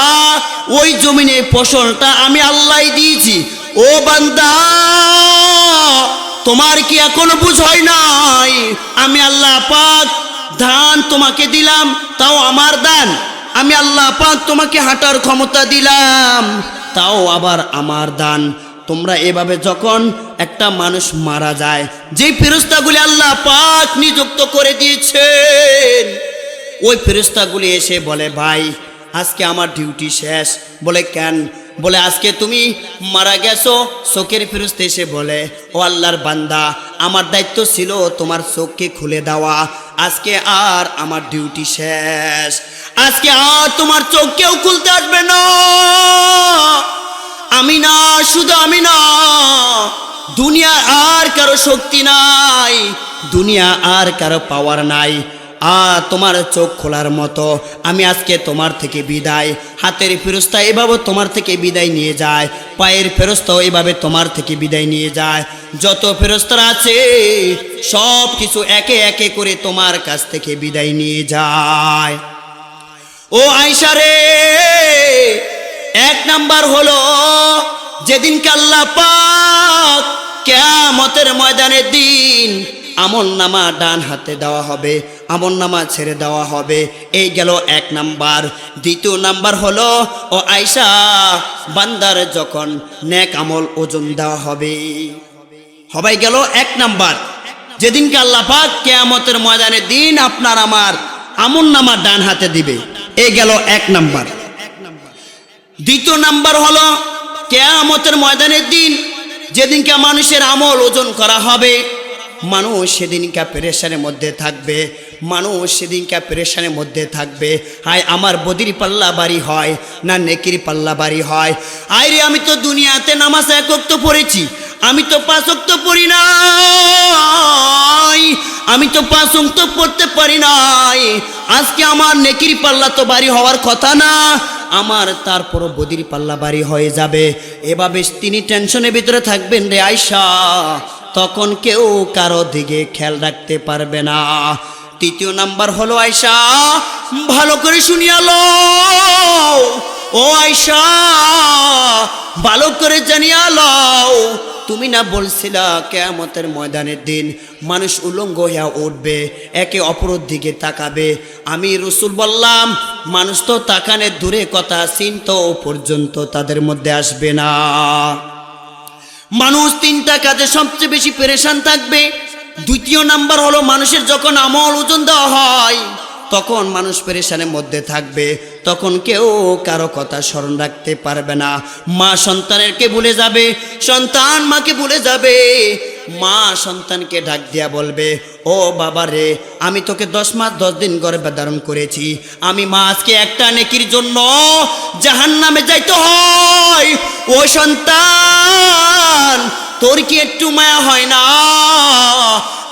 [SPEAKER 1] ওই জমিনে ফসলটা আমি আল্লাহই দিয়েছি। ও বান্দা, তোমার কি এখনো বুঝ হয় নাই? আমি আল্লাহ পাক ধান তোমাকে দিলাম, তাও আমার দান। আমি আল্লাহ পাক তোমাকে হাঁটার ক্ষমতা দিলাম, তাও আবার আমার দান। তোমরা এভাবে যখন একটা মানুষ মারা যায়, যে ফেরেশতাগুলি আল্লাহ পাক নিযুক্ত করে দিয়েছেন, ওই ফেরেশতাগুলি এসে বলে, ভাই আজকে আমার ডিউটি শেষ। বলে কেন? বলে আজকে তুমি মারা গেছো। চোখের ফেরেশতা এসে বলে, ও আল্লাহর বান্দা, আমার দায়িত্ব ছিল তোমার চোখকে খুলে দেওয়া, আজকে আর আমার ডিউটি শেষ, আজকে আর তোমার চোখ কেউ খুলতে আসবে না। আমি না, শুধু আমি না, দুনিয়া আর কারো শক্তি নাই, দুনিয়া আর কারো পাওয়ার নাই তোমার চোখ খোলার মতো। আমি আজকে তোমার থেকে বিদায়। হাতের ফেরেশতা এভাবে তোমার থেকে বিদায় নিয়ে যায়, পায়ের ফেরেশতাও এভাবে তোমার থেকে বিদায় নিয়ে যায়। যত ফেরেশতারা আছে সব কিছু একে একে করে তোমার কাছ থেকে বিদায় নিয়ে যায়। ও আয়েশা রে, 1 নাম্বার হলো যেদিনকে আল্লাহ পাক কিয়ামতের ময়দানের দিন আমলনামা ডান হাতে দেওয়া হবে, আমলনামা ছেড়ে দেওয়া হবে। এই গেল 1 নাম্বার। 2 নাম্বার হলো, ও আয়েশা, বান্দার যখন নেক আমল ওজন দেওয়া হবে, হবাই গেল 1 নাম্বার। যেদিনকে আল্লাহ পাক কিয়ামতের ময়দানের দিন আপনার আমার আমলনামা ডান হাতে দিবে, এই গেল 1 নাম্বার। 2 নাম্বার হলো কিয়ামতের ময়দানের দিন যেদিনকে মানুষের আমল ওজন করা হবে, মানুষ সেদিনকে পেরেশানের মধ্যে থাকবে, মানুষ সেদিনকে পেরেশানের মধ্যে থাকবে। হায় আমার বদির পাল্লা বাড়ি হয় না নেকির পাল্লা বাড়ি হয়? আরে আমি তো দুনিয়াতে নামাজ 1 ওয়াক্ত পড়েছি, আমি তো 5 ওয়াক্ত পড়ি নাই, আমি তো 5 ওয়াক্ত পড়তে পারি নাই। আজকে আমার নেকির পাল্লা তো বাড়ি হওয়ার কথা না, আমার তারপরও বদির পাল্লা বাড়ি হয়ে যাবে। এভাবে তিনি টেনশনের ভিতরে থাকবেন রে আয়েশা, তখন কেউ কারো দিকে খেয়াল রাখতে পারবে না। 3 নাম্বার হলো আয়েশা, ভালো করে শুনিয়া লও, ও আয়েশা, ভালো করে জানিয়া লও, তুমি না বলছিলা কিয়ামতের ময়দানের দিন মানুষ উলঙ্গ হইয়া উঠবে, একে অপরের দিকে তাকাবে। আমি রাসূল বললাম, মানুষ তো তাকানের দূরে কথা, চিন্তাও পর্যন্ত তাদের মধ্যে আসবে না। মানুষ 3টা কাজে সবচেয়ে বেশি পেরেশান থাকবে। 2 নাম্বার হলো মানুষের যখন আমল ওজন দেওয়া হয় তখন মানুষ পেরেশানের মধ্যে থাকবে, তখন কেউ কারো কথা স্মরণ রাখতে পারবে না। মা সন্তানেরকে ভুলে যাবে, সন্তান মাকে ভুলে যাবে। মা সন্তানকে ডাক দিয়া বলবে, ও বাবা রে, আমি তোকে 10 মাস 10 দিন গর্ভে ধারণ করেছি, আমি মা আজকে একটা নেকির জন্য জাহান্নামে যাইতে হয়। ও সন্তান, তোর কি একটু মায়া হয় না?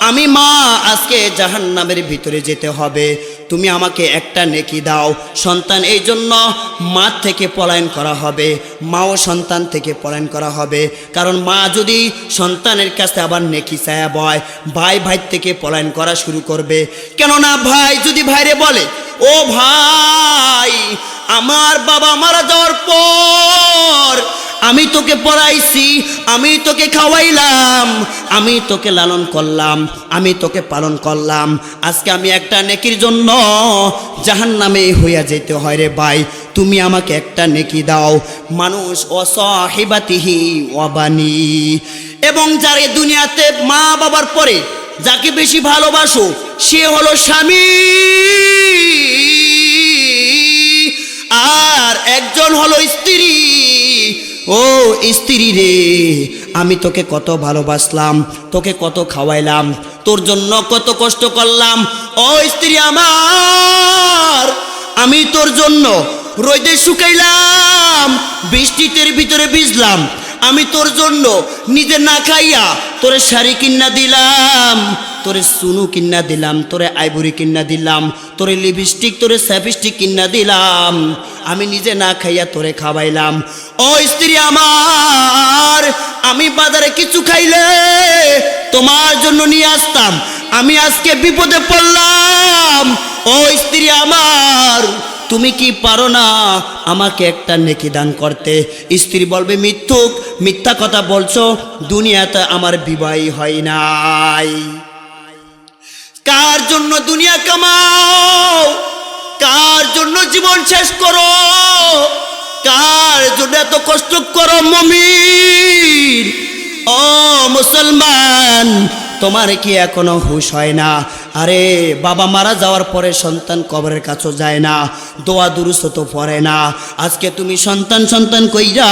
[SPEAKER 1] আমি মা আজকে জাহান্নামের ভিতরে যেতে হবে, তুমি আমাকে একটা নেকি দাও। সন্তান এই জন্য মা থেকে পলায়ন করা হবে, মাও সন্তান থেকে পলায়ন করা হবে। কারণ মা যদি সন্তানের কাছে আবার নেকি চায়া বয়, ভাই ভাই থেকে পলায়ন করা শুরু করবে। কেননা ভাই যদি ভাইরে বলে, ও ভাই, আমার বাবা মারা যাওয়ার পর আমি তোকে পড়াইছি, আমি তোকে খাওয়াইলাম, আমি তোকে লালন করলাম, আমি তোকে পালন করলাম, আজকে আমি একটা নেকির জন্য জাহান্নামে হইয়া যেতে হয় রে ভাই, তুমি আমাকে একটা নেকি দাও। মানুষ অসাহিবাতিহি ওয়াবানি, এবং যারে দুনিয়াতে মা বাবার পরে যাকে বেশি ভালোবাসো সে হলো স্বামী, আর একজন হলো স্ত্রী। ও স্ত্রী রে, আমি তোকে কত ভালোবাসলাম, তোকে কত খাওয়াইলাম, তোর জন্য কত কষ্ট করলাম। ও স্ত্রী আমার, আমি তোর জন্য রোদে শুকাইলাম, বৃষ্টিতে ভিতরে ভিজলাম, আমি তোর জন্য নিজে না খাইয়া তোরে শাড়ি কিনা দিলাম, তোরে সুনু কিনা দিলাম, তোরে আইবুরি কিনা দিলাম, তোরে লিপস্টিক তোরে স্যাপস্টিক কিনা দিলাম, আমি নিজে না খাইয়া তোরে খাওয়াইলাম। ও স্ত্রী আমার, আমি বাজারে কিছু খাইলে তোমার জন্য নিয়ে আসতাম, আমি আজকে বিপদে পড়লাম। ও স্ত্রী আমার, তুমি কি পারো না আমাকে একটা নেকি দান করতে? স্ত্রী বলবে, মিথ্যুক, মিথ্যা কথা বলছো, দুনিয়াতে আমার বিবাহই হয় নাই। কার জন্য দুনিয়া কামাও, কার জন্য জীবন শেষ করো, কার জন্য এত কষ্ট করো মুমিন? ও মুসলমান, তোমার কি এখনো হুঁশ হয় না? আরে বাবা মারা যাওয়ার পরে সন্তান কবরের কাছে যায় না, দোয়া দুরুস্ত তো পড়ে না। আজকে তুমি সন্তান সন্তান কইরা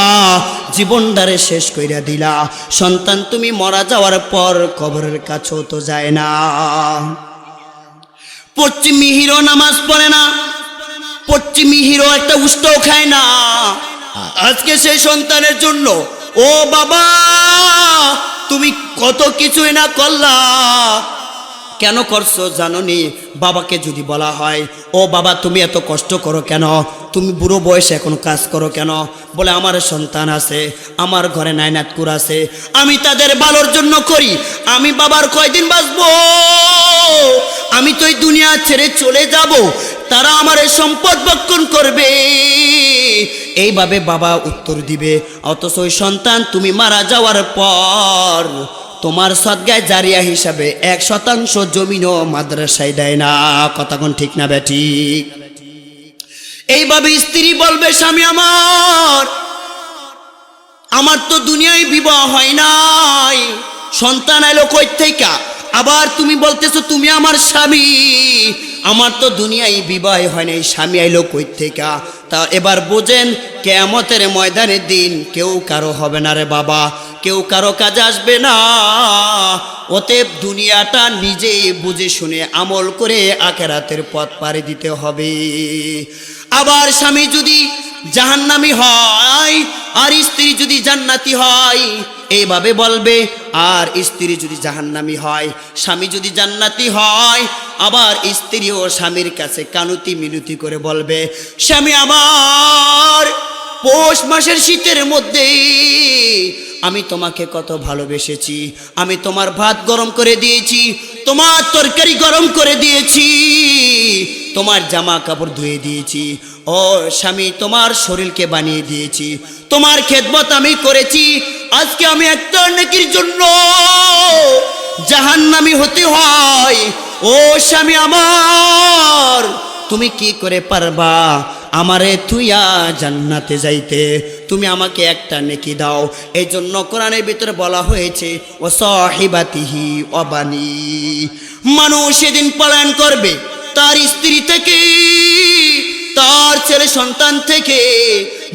[SPEAKER 1] জীবনদারে শেষ কইরা দিলা, সন্তান তুমি মারা যাওয়ার পর কবরের কাছেও তো যায় না। পশ্চিমী হিরো নামাজ পড়ে না, পশ্চিমী হিরো একটা উষ্টাও খায় না, আজকে সেই সন্তানের জন্য ও বাবা তুমি কত কিছুই না করলা। কেন করছো জানোনি? বাবাকে যদি বলা হয়, ও বাবা তুমি এত কষ্ট করো কেন, তুমি বুড়ো বয়সে এখন কাজ করো কেন? বলে আমার সন্তান আছে, আমার ঘরে নাইনাতকুর আছে, আমি তাদের ভালোর জন্য করি, আমি বাবার কয়দিন বাঁচবো, আমি তো এই দুনিয়া ছেড়ে চলে যাব, তারা আমার সম্পদ ভক্ষণ করবে, এইভাবে বাবা উত্তর দিবে। অথচ ওই সন্তান তুমি মারা যাওয়ার পর তোমার সদগায় জারিয়া হিসাবে 1% জমিনও মাদ্রাসায় দেয় না। কথা কোন ঠিক না বেঠিক? এইভাবে স্ত্রী বলবে, স্বামী আমার, আমার তো দুনিয়ায় বিবাহ হয় নাই, সন্তান এলো কই থেকে? আবার তুমি বলতেছো তুমি আমার স্বামী, আমার তো দুনিয়ায় বিবাহ হয় নাই, স্বামী আইলো কই থেকে? তা এবার বোঝেন, কিয়ামতের ময়দানের দিন কেউ কারো হবে না রে বাবা, কেউ কারো কাজে আসবে না। অতএব দুনিয়াটা নিজে বুঝে শুনে আমল করে আখিরাতের পথ পাড়ি দিতে হবে। আবার স্বামী যদি জাহান্নামী হয় আর স্ত্রী যদি জান্নাতি হয়, এইভাবে বলবে। আর স্ত্রী যদি জাহান্নামী হয়, স্বামী যদি জান্নাতি হয়, আবার স্ত্রীও স্বামীর কাছে কানুতি মিনতি করে বলবে, স্বামী আমার, পৌষ মাসের শীতের মধ্যে আমি তোমাকে কত ভালোবেসেছি, আমি তোমার ভাত গরম করে দিয়েছি, তোমার তরকারি গরম করে দিয়েছি, তোমার জামা কাপড় ধুয়ে দিয়েছি, ও স্বামী তোমার শরীরকে বানিয়ে দিয়েছি, তোমার খেদমত আমি করেছি, আজকে আমি একটা নেকির জন্য জাহান্নামী হতে হয়। ও স্বামী আমার, তুমি কি করে পারবা আমারে থুইয়া জান্নাতে যাইতে? তুমি আমাকে একটা নেকি দাও। এই জন্য কোরআনের ভিতরে বলা হয়েছে, ও সাহিবাতিহি ওয়াবানি, মানুষ সেদিন পলায়ন করবে, তার স্ত্রী থেকে, তার ছেলে সন্তান থেকে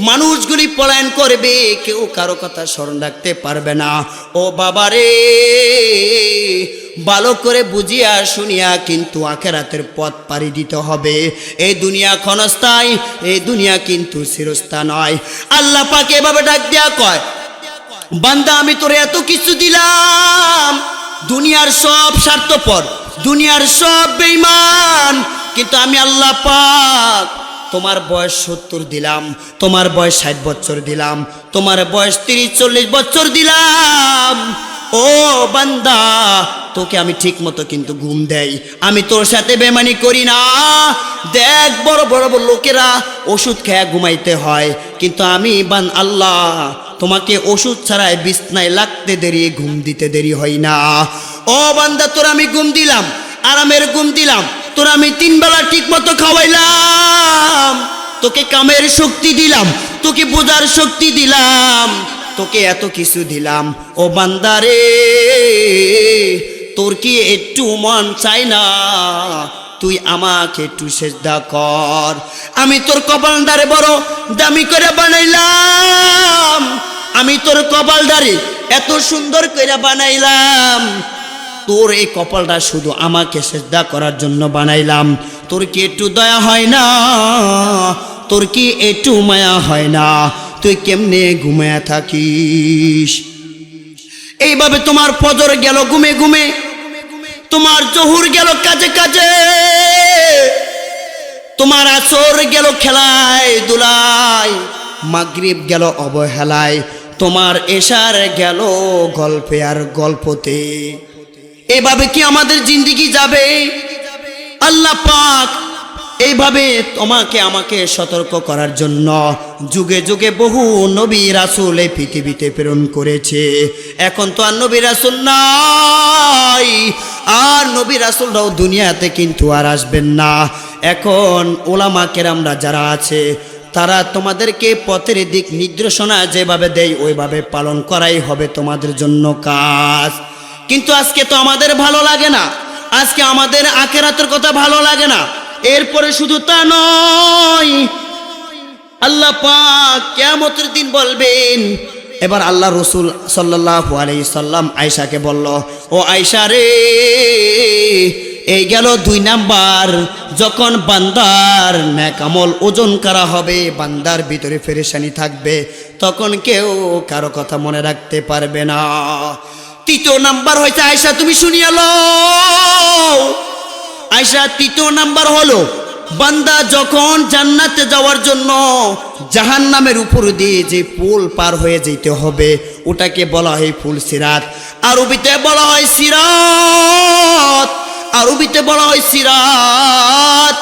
[SPEAKER 1] মানুষগুলি পলায়ন করবে, কেউ কারো কথা স্মরণ রাখতে পারবে না। ও বাবারে, ভালো করে বুঝিয়া শুনিয়া কিন্তু আখিরাতের পথ পাড়ি দিতে হবে। এই দুনিয়া ক্ষণস্থায়ী, এই দুনিয়া কিন্তু চিরস্থায়ী নয়। আল্লাহ পাক এভাবে ডাক দেয়া কয়, বান্দা আমি তোরে এত কিছু দিলাম, দুনিয়ার সব স্বার্থপর, দুনিয়ার সব বেঈমান, কিন্তু আমি আল্লাহ পাক তোমার বয়স 70 দিলাম, তোমার বয়স 60 বছর দিলাম, তোমার বয়স 30-40 বছর দিলাম। ও বান্দা, তোকে আমি ঠিক মতো কিন্তু ঘুম দেই, আমি তোর সাথে বেমানি করি না। দেখ বড় বড় লোকেরা ওষুধ খেয়ে ঘুমাইতে হয়, কিন্তু আমি আল্লাহ তোমাকে ওষুধ ছাড়াই বিছনায় লাগতে দেরি, ঘুম দিতে দেরি হয় না। ও বান্দা, তোর আমি ঘুম দিলাম, আরামের ঘুম দিলাম, তোর আমি 3 বেলা ঠিক মতো খাওয়াইলাম, তোকে কামের শক্তি দিলাম, তোকে বোঝার শক্তি দিলাম, তোকে এত কিছু দিলাম। ও বান্দারে, তোর কি একটু মন চাই না তুই আমাকে একটু সেজদা কর? আমি তোর কপালটারে বড় দামি করে বানাইলাম, আমি তোর কপালটারে এত সুন্দর করে বানাইলাম, তোর এই কপালটা শুধু আমাকে সেজদা করার জন্য বানাইলাম। তোর কি একটু দয়া হয় না? তোর কি একটু মায়া হয় না? তুই কেমনে ঘুমায়া থাকিস? এইভাবে তোমার ফজর গেল ঘুমে ঘুমে, তোমার জহুর গেল কাজে কাজে, তোমার আসর গেল খেলায় দুলায়, মাগরিব গেল অবহেলায়, তোমার এশার গেল গল্পে আর গল্পতে। এভাবে কি আমাদের জিন্দেগি যাবে? আল্লাহ পাক এইভাবে তোমাকে আমাকে সতর্ক করার জন্য যুগে যুগে বহু নবী রাসূল এই পৃথিবীতে প্রেরণ করেছে। এখন তো আর নবী রাসূল নাই, আর নবী রাসূলরাও দুনিয়াতে কিন্তু আর আসবেন না। এখন ওলামা কেরামরা যারা আছে, তারা তোমাদেরকে পথের দিক নির্দেশনা যেভাবে দেয় ওইভাবে পালন করাই হবে তোমাদের জন্য কাজ। কিন্তু আজকে তো আমাদের ভালো লাগে না, আজকে আমাদের আখিরাতের কথা ভালো লাগে না। এরপরে শুধু তা নয়, আল্লাহ পাক কিয়ামতের দিন বলবেন। এবার আল্লাহ রাসূল সাল্লাল্লাহু আলাইহি সাল্লাম আয়েশাকে বলল, ও আয়েশা রে, এই গেল 2 নাম্বার, যখন বান্দার নেক আমল ওজন করা হবে, বান্দার ভিতরে পেরেশানি থাকবে, তখন কেউ কারো কথা মনে রাখতে পারবে না। 3 নাম্বার হয়েছে, আয়েশা তুমি শুনিয়া লও, আয়েশা 3 নাম্বার হলো, বান্দা যখন জান্নাতে যাওয়ার জন্য জাহান্নামের উপর দিয়ে যে পুল পার হয়ে যেতে হবে, ওটাকে বলা হয় পুল সিরাত, আরবিতে বলা হয় সিরাত, আরবিতে বলা হয় সিরাত।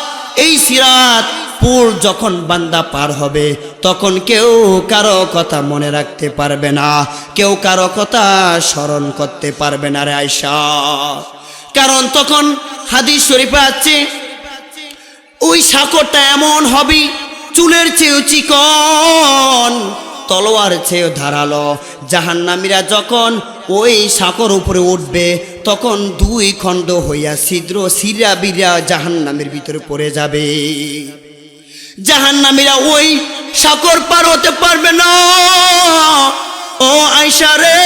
[SPEAKER 1] এই সিরাত পুল যখন বান্দা পার হবে, তখন কেউ কারো কথা মনে রাখতে পারবে না, কেউ কারো কথা স্মরণ করতে পারবে না রে আয়েশা। কারণ তখন হাদিস শরীফে আছে, ওই সাঁকরটা এমন হবে, চুলের চেয়েও চিকন, তলোয়ার চেয়েও ধারালো। জাহান্নামীরা যখন ওই সাঁকর উপরে উঠবে, তখন 2 খণ্ড হইয়া ছিদ্র সিরা বিরা জাহান্নামের ভিতরে পড়ে যাবে। জাহান্নামীরা ওই সাঁকর পার হতে পারবে না। ও আয়েশা রে,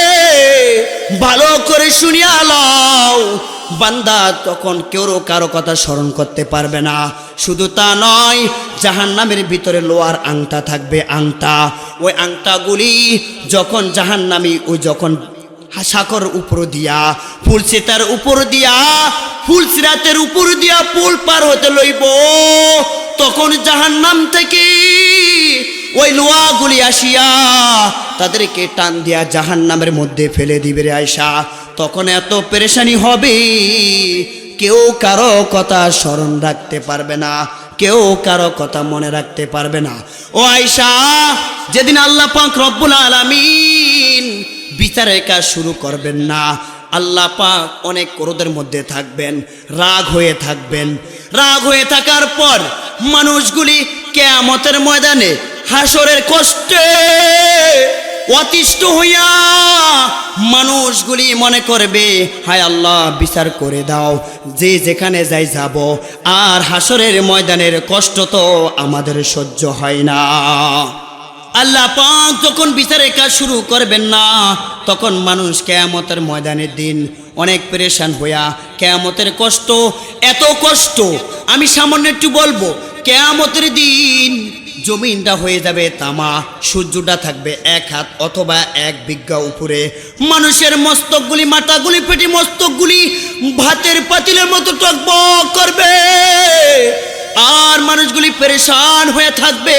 [SPEAKER 1] ভালো করে শুনিয়া লও, বান্দা তখন কেউ কারো কথা স্মরণ করতে পারবে না। শুধু তা নয়, জাহান্নামের ভিতরে লোহার আংটা থাকবে, আংটা, ওই আংটাগুলি যখন জাহান্নামী ওই যখন সাঁকর উপর দিয়া, ফুলসিতার উপর দিয়া, ফুলসিরাতের উপর দিয়া পুল পার হতে লইব, তখন জাহান্নাম থেকে ওই লোহাগুলি আসিয়া তাদেরকে টান দিয়া জাহান্নামের মধ্যে ফেলে দিবে রে আয়েশা। তখন এত পেরেশানি হবে, কেউ কারো কথা স্মরণ রাখতে পারবে না, কেউ কারো কথা মনে রাখতে পারবে না। ও আয়েশা, যেদিন আল্লাহ পাক রব্বুল আলামিন বিচারের কাজ শুরু করবেন না, আল্লাহ পাক অনেক ক্রোধের মধ্যে থাকবেন, রাগ হয়ে থাকবেন। রাগ হয়ে থাকার পর মানুষগুলি কিয়ামতের ময়দানে হাসরের কষ্টে অতিষ্ঠ হইয়া মানুষগুলি মনে করবে, হায় আল্লাহ বিচার করে দাও, যে যেখানে যাই যাব, আর হাসরের ময়দানের কষ্ট তো আমাদের সহ্য হয় না। আল্লাহ পাক যখন বিচারের কাজ শুরু করবেন না, তখন মানুষ কিয়ামতের ময়দানের দিন অনেক পেরেশান হইয়া, কিয়ামতের কষ্ট, এত কষ্ট আমি সামান্য একটু বলবো। কিয়ামতের দিন জমিনটা হয়ে যাবে তামা, সূর্যটা থাকবে 1 হাত অথবা 1 বিঘা উপরে, মানুষের মস্তকগুলি, মাথাগুলি, পেটে মস্তকগুলি ভাতের পাতিলের মতো টকবক করবে, আর মানুষগুলি পেরেশান হয়ে থাকবে।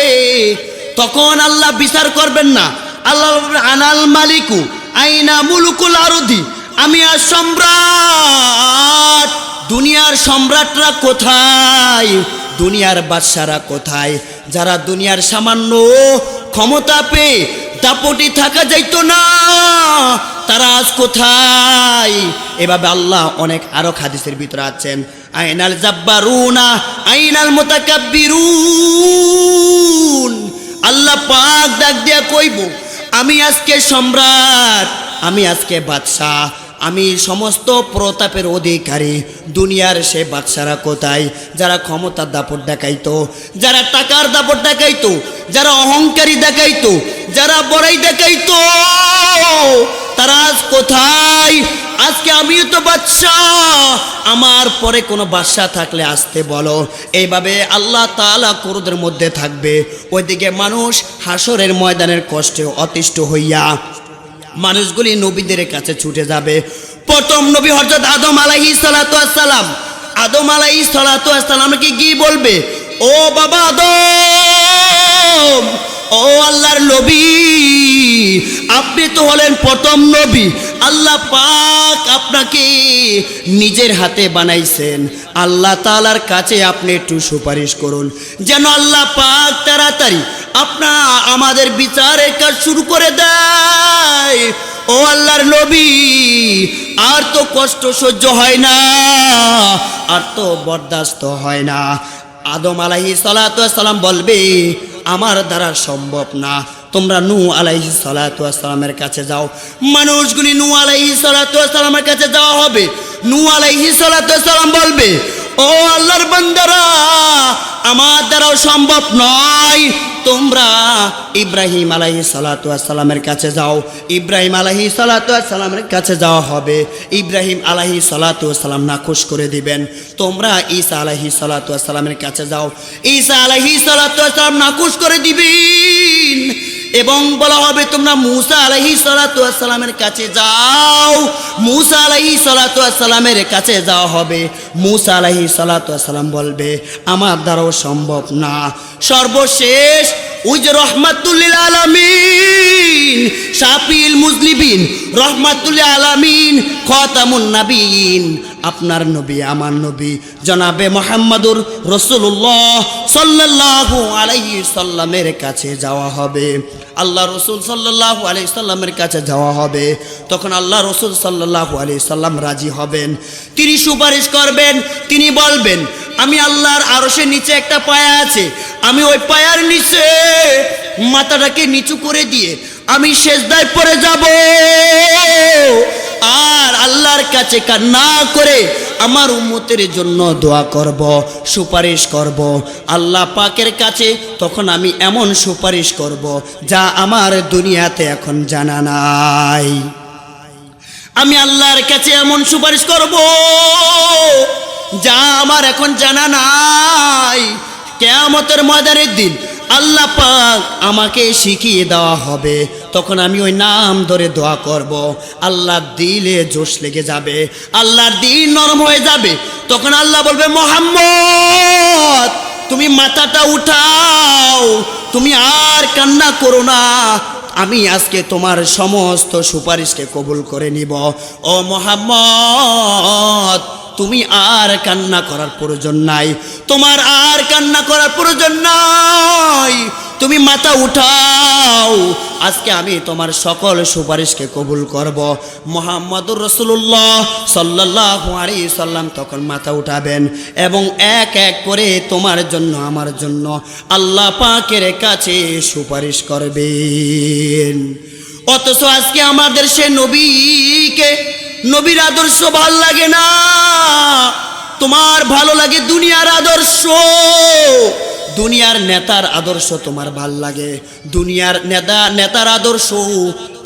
[SPEAKER 1] তখন আল্লাহ বিচার করবেন না। আল্লাহ বলবেন, আনাল মালিকু আইনা মুলুকুল আরদি, আমি আর সম্রাট, দুনিয়ার সম্রাটরা কোথায়, দুনিয়ার বাদশারা কোথায়, যারা দুনিয়ার সামান্য ক্ষমতা পেয়ে দাপটি থাকা যাইতো না, তারা আজ কোথায়? এভাবে আল্লাহ অনেক আরো হাদিসের ভিতরে আছেন, আইনাল জাব্বারুনা আইনাল মুতাকাব্বিরুন। আল্লাহ পাক ডাক দিয়া কইব, আমি আজকে সম্রাট, আমি আজকে বাদশাহ, আমি সমস্ত প্রতাপের অধিকারী, দুনিয়ার সে বাদশারা কোথায়, যারা ক্ষমতার দাপট দেখাইতো, যারা টাকার দাপট দেখাইতো, যারা অহংকারী দেখাইতো, যারা বড়াই দেখাইতো, তারা আজ কোথায়? আজকে আমিও তো বাদশাহ, আমার পরে কোনো বাদশাহ থাকলে আসতে বলো। এইভাবে আল্লাহ তাআলা ক্রোধের মধ্যে থাকবে। ওইদিকে মানুষ হাসরের ময়দানের কষ্টে অতিষ্ঠ হইয়া মানুষগুলি নবীদের কাছে ছুটে যাবে। প্রথম নবী হযরত আদম আলাইহিস সালাতু ওয়াস সালাম, আদম আলাইহিস সালাতু ওয়াস সালামকে কি বলবে? ও বাবা আদম, ও আল্লাহর নবী, আপনি তো হলেন প্রথম নবী, আল্লাহ পাক আপনাকে নিজের হাতে বানাইছেন, আল্লাহ তাআলার কাছে আপনি একটু সুপারিশ করুন, যেন আল্লাহ পাক তাড়াতাড়ি আমাদের বিচারের কাজ শুরু করে দেয়। ও আল্লাহর নবী, আর তো কষ্ট সহ্য হয় না, আর তো বরদাস্ত হয় না। আদম আলাইহিস সালাতু ওয়াস সালাম বলবে, আমার দ্বারা সম্ভব না, তোমরা নূহ আলাইহিস সালাতু ওয়াস সালামের কাছে যাও। মানুষগুলি নূহ আলাইহিস সালাতু ওয়াস সালামের কাছে যাওয়া হবে। নূহ আলাইহিস সালাতু ওয়াস সালাম বলবে, ও আল্লাহর বান্দারা, আমার দ্বারাও সম্ভব নয়, তোমরা ইব্রাহিম আলাইহিস সালাতু ওয়াস সালামের কাছে যাও। ইব্রাহিম আলাইহিস সালাতু ওয়াস সালামের কাছে যাওয়া হবে। ইব্রাহিম আলাইহিস সালাতু ওয়াস সালাম নাখোশ করে দিবেন। তোমরা ঈসা আলাইহিস সালাতু ওয়াস সালামের কাছে যাও। ঈসা আলাইহিস সালাতু ওয়াস সালাম নাখোশ করে দিবেন। এবং বলা হবে, তোমরা মূসা আলাইহিস সালাতু ওয়াস সালামের কাছে যাও। মূসা আলাইহিস সালাতু ওয়াস সালামের কাছে যাওয়া হবে। মূসা আলাইহিস সালাতু ওয়াস সালাম বলবে, আমার দ্বারাও সম্ভব না। সর্বশেষ ওই যে রহমাতুল লিল আলামিন, শাফিউল মুজনিবিন, রহমাতুল লিল আলামিন, খাতামুন নবিয়্যিন, আপনার নবী, আমার নবী জনাবে মুহাম্মদুর রাসূলুল্লাহ সাল্লাল্লাহু আলাইহি সাল্লামের কাছে যাওয়া হবে। আল্লাহ রসুল সাল্লাল্লাহু আলাইহি সাল্লামের কাছে যাওয়া হবে। তখন আল্লাহ রসুল সাল্লাল্লাহু আলাইহি সাল্লাম রাজি হবেন। তিনি সুপারিশ করবেন। তিনি বলবেন, আমি আল্লাহর আরশের নিচে একটা পায়া আছে, আমি ওই পায়ার নিচে মাথাটাকে নিচু করে দিয়ে আমি সেজদায় পড়ে যাব, আর আল্লাহর কাছে কান্না করে আমার উম্মতের জন্য দোয়া করব, সুপারিশ করব আল্লাহ পাকের কাছে। তখন আমি এমন সুপারিশ করব যা আমার দুনিয়াতে এখন জানা নাই। আমি আল্লাহর কাছে এমন সুপারিশ করব যা আমার এখন জানা নাই। কিয়ামতের ময়দানের দিন আল্লাহ পাক আমাকে শিখিয়ে দেওয়া হবে। তখন আমি ওই নাম ধরে দোয়া করব, আল্লাহর দিলে জোশ লেগে যাবে, আল্লাহর দিল নরম হয়ে যাবে। তখন আল্লাহ বলবে, মুহাম্মদ, তুমি মাথাটা উঠাও, তুমি আর কান্না করো না, আমি আজকে তোমার সমস্ত সুপারিশকে কবুল করে নিব। ও মুহাম্মদ, তুমি আর কান্না করার প্রয়োজন নাই, তোমার আর কান্না করার প্রয়োজন নাই, তুমি মাথা উঠাও, আজকে আমি তোমার সকল সুপারিশকে কবুল করব। মুহাম্মদুর রাসূলুল্লাহ সাল্লাল্লাহু আলাইহি সাল্লাম তখন মাথা উঠাবেন এবং এক এক করে তোমার জন্য, আমার জন্য আল্লাহ পাকের কাছে সুপারিশ করবেন। ও অথচ আজকে আমাদের সে নবীকে, নবীর আদর্শ ভাল লাগে না, তোমার ভালো লাগে দুনিয়ার আদর্শ, দুনিয়ার নেতার আদর্শ তোমার ভাল লাগে, দুনিয়ার নেতার আদর্শ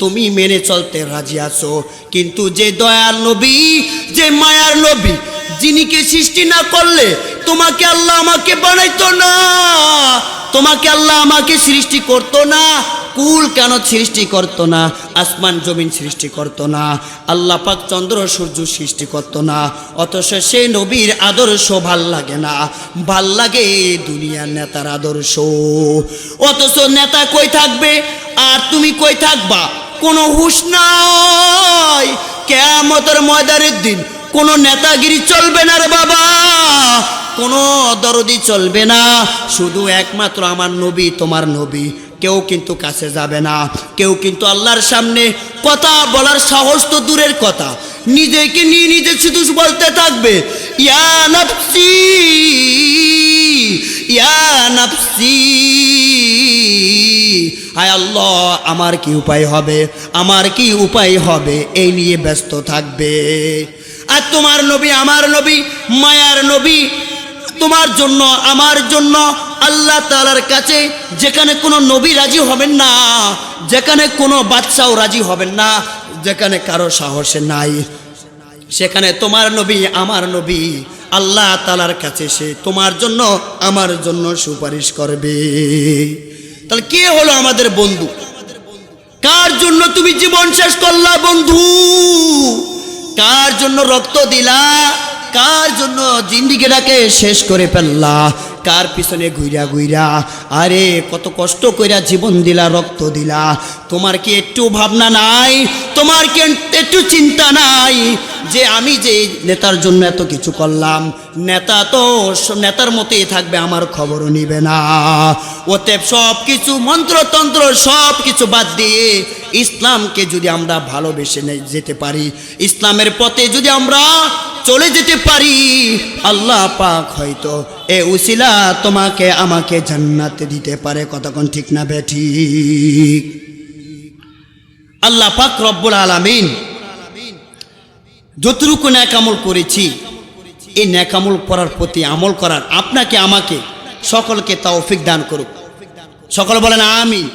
[SPEAKER 1] তুমি মেনে চলতে রাজি আছো। কিন্তু যে দয়ার নবী, যে মায়ার নবী, যিনিকে সৃষ্টি না করলে তোমাকে আল্লাহ আমাকে বানাইতো না, তোমাকে আল্লাহ আমাকে সৃষ্টি করতো না, কুল কেন সৃষ্টি করতো না, আসমান জমিন সৃষ্টি করতো না, আল্লাহ পাক চন্দ্র সূর্য সৃষ্টি করতো না, অথচ সেই নবীর আদর্শ ভাল লাগে না, ভাল লাগে দুনিয়ার নেতার আদর্শ। অথচ নেতা কই থাকবে আর তুমি কই থাকবা, কোনো হুঁশ নাই। কিয়ামতের ময়দানের দিন কোনো নেতাগিরি চলবে না রে বাবা, কোনো দরদি চলবে না, শুধু একমাত্র আমার নবী, তোমার নবী। কেউ কিন্তু কাছে যাবে না, কেউ কিন্তু আল্লাহর সামনে কথা বলার সাহস তো দূরের কথা, নিজেকে নিয়ে নিজে শুধু বলতে থাকবে, ইয়া নাফসি ইয়া নাফসি, হায় আল্লাহ আমার কি উপায় হবে, আমার কি উপায় হবে, এই নিয়ে ব্যস্ত থাকবে। আর তোমার নবী, আমার নবী, মায়ার নবী, তোমার জন্য আমার জন্য আল্লাহ তাআলার কাছে যেখানে কোনো নবী রাজি হবেন না, যেখানে কোনো বাদশাও রাজি হবেন না, যেখানে কারো সাহসে নাই, সেখানে তোমার নবী, আমার নবী আল্লাহ তাআলার কাছে সে তোমার জন্য আমার জন্য সুপারিশ করবে। তাহলে কে হলো আমাদের বন্ধু? কার জন্য তুমি জীবন শেষ করলা বন্ধু? কার জন্য রক্ত দিলা? কার জন্য জিন্দিগিটাকে শেষ করে ফেললা? কার পিছনে ঘুইরা ঘুইরা আরে কত কষ্ট কইরা জীবন দিলা, রক্ত দিলা? তোমার কি একটু ভাবনা নাই? তোমার কি একটু চিন্তা নাই যে আমি যে নেতার জন্য এত কিছু করলাম, নেতা তো নেতার মতোই থাকবে, আমার খবরও নিবে না। অতএব সব কিছু মন্ত্রতন্ত্র সব কিছু বাদ দিয়ে ইসলামকে যদি আমরা ভালোবেসে যেতে পারি, ইসলামের পথে যদি আমরা চলে যেতে পারি, আল্লাহ পাক হয়তো এ উসিলা তোমাকে আমাকে জান্নাতে দিতে পারে। কতক্ষণ ঠিক না বেঠিক? আল্লাহ পাক রব্বুল আলামিন যতটুকু নেক আমল করেছি, এই নেক আমল করার প্রতি আমল করার আপনাকে আমাকে সকলকে তৌফিক দান করুক। সকল বলেন আমিন।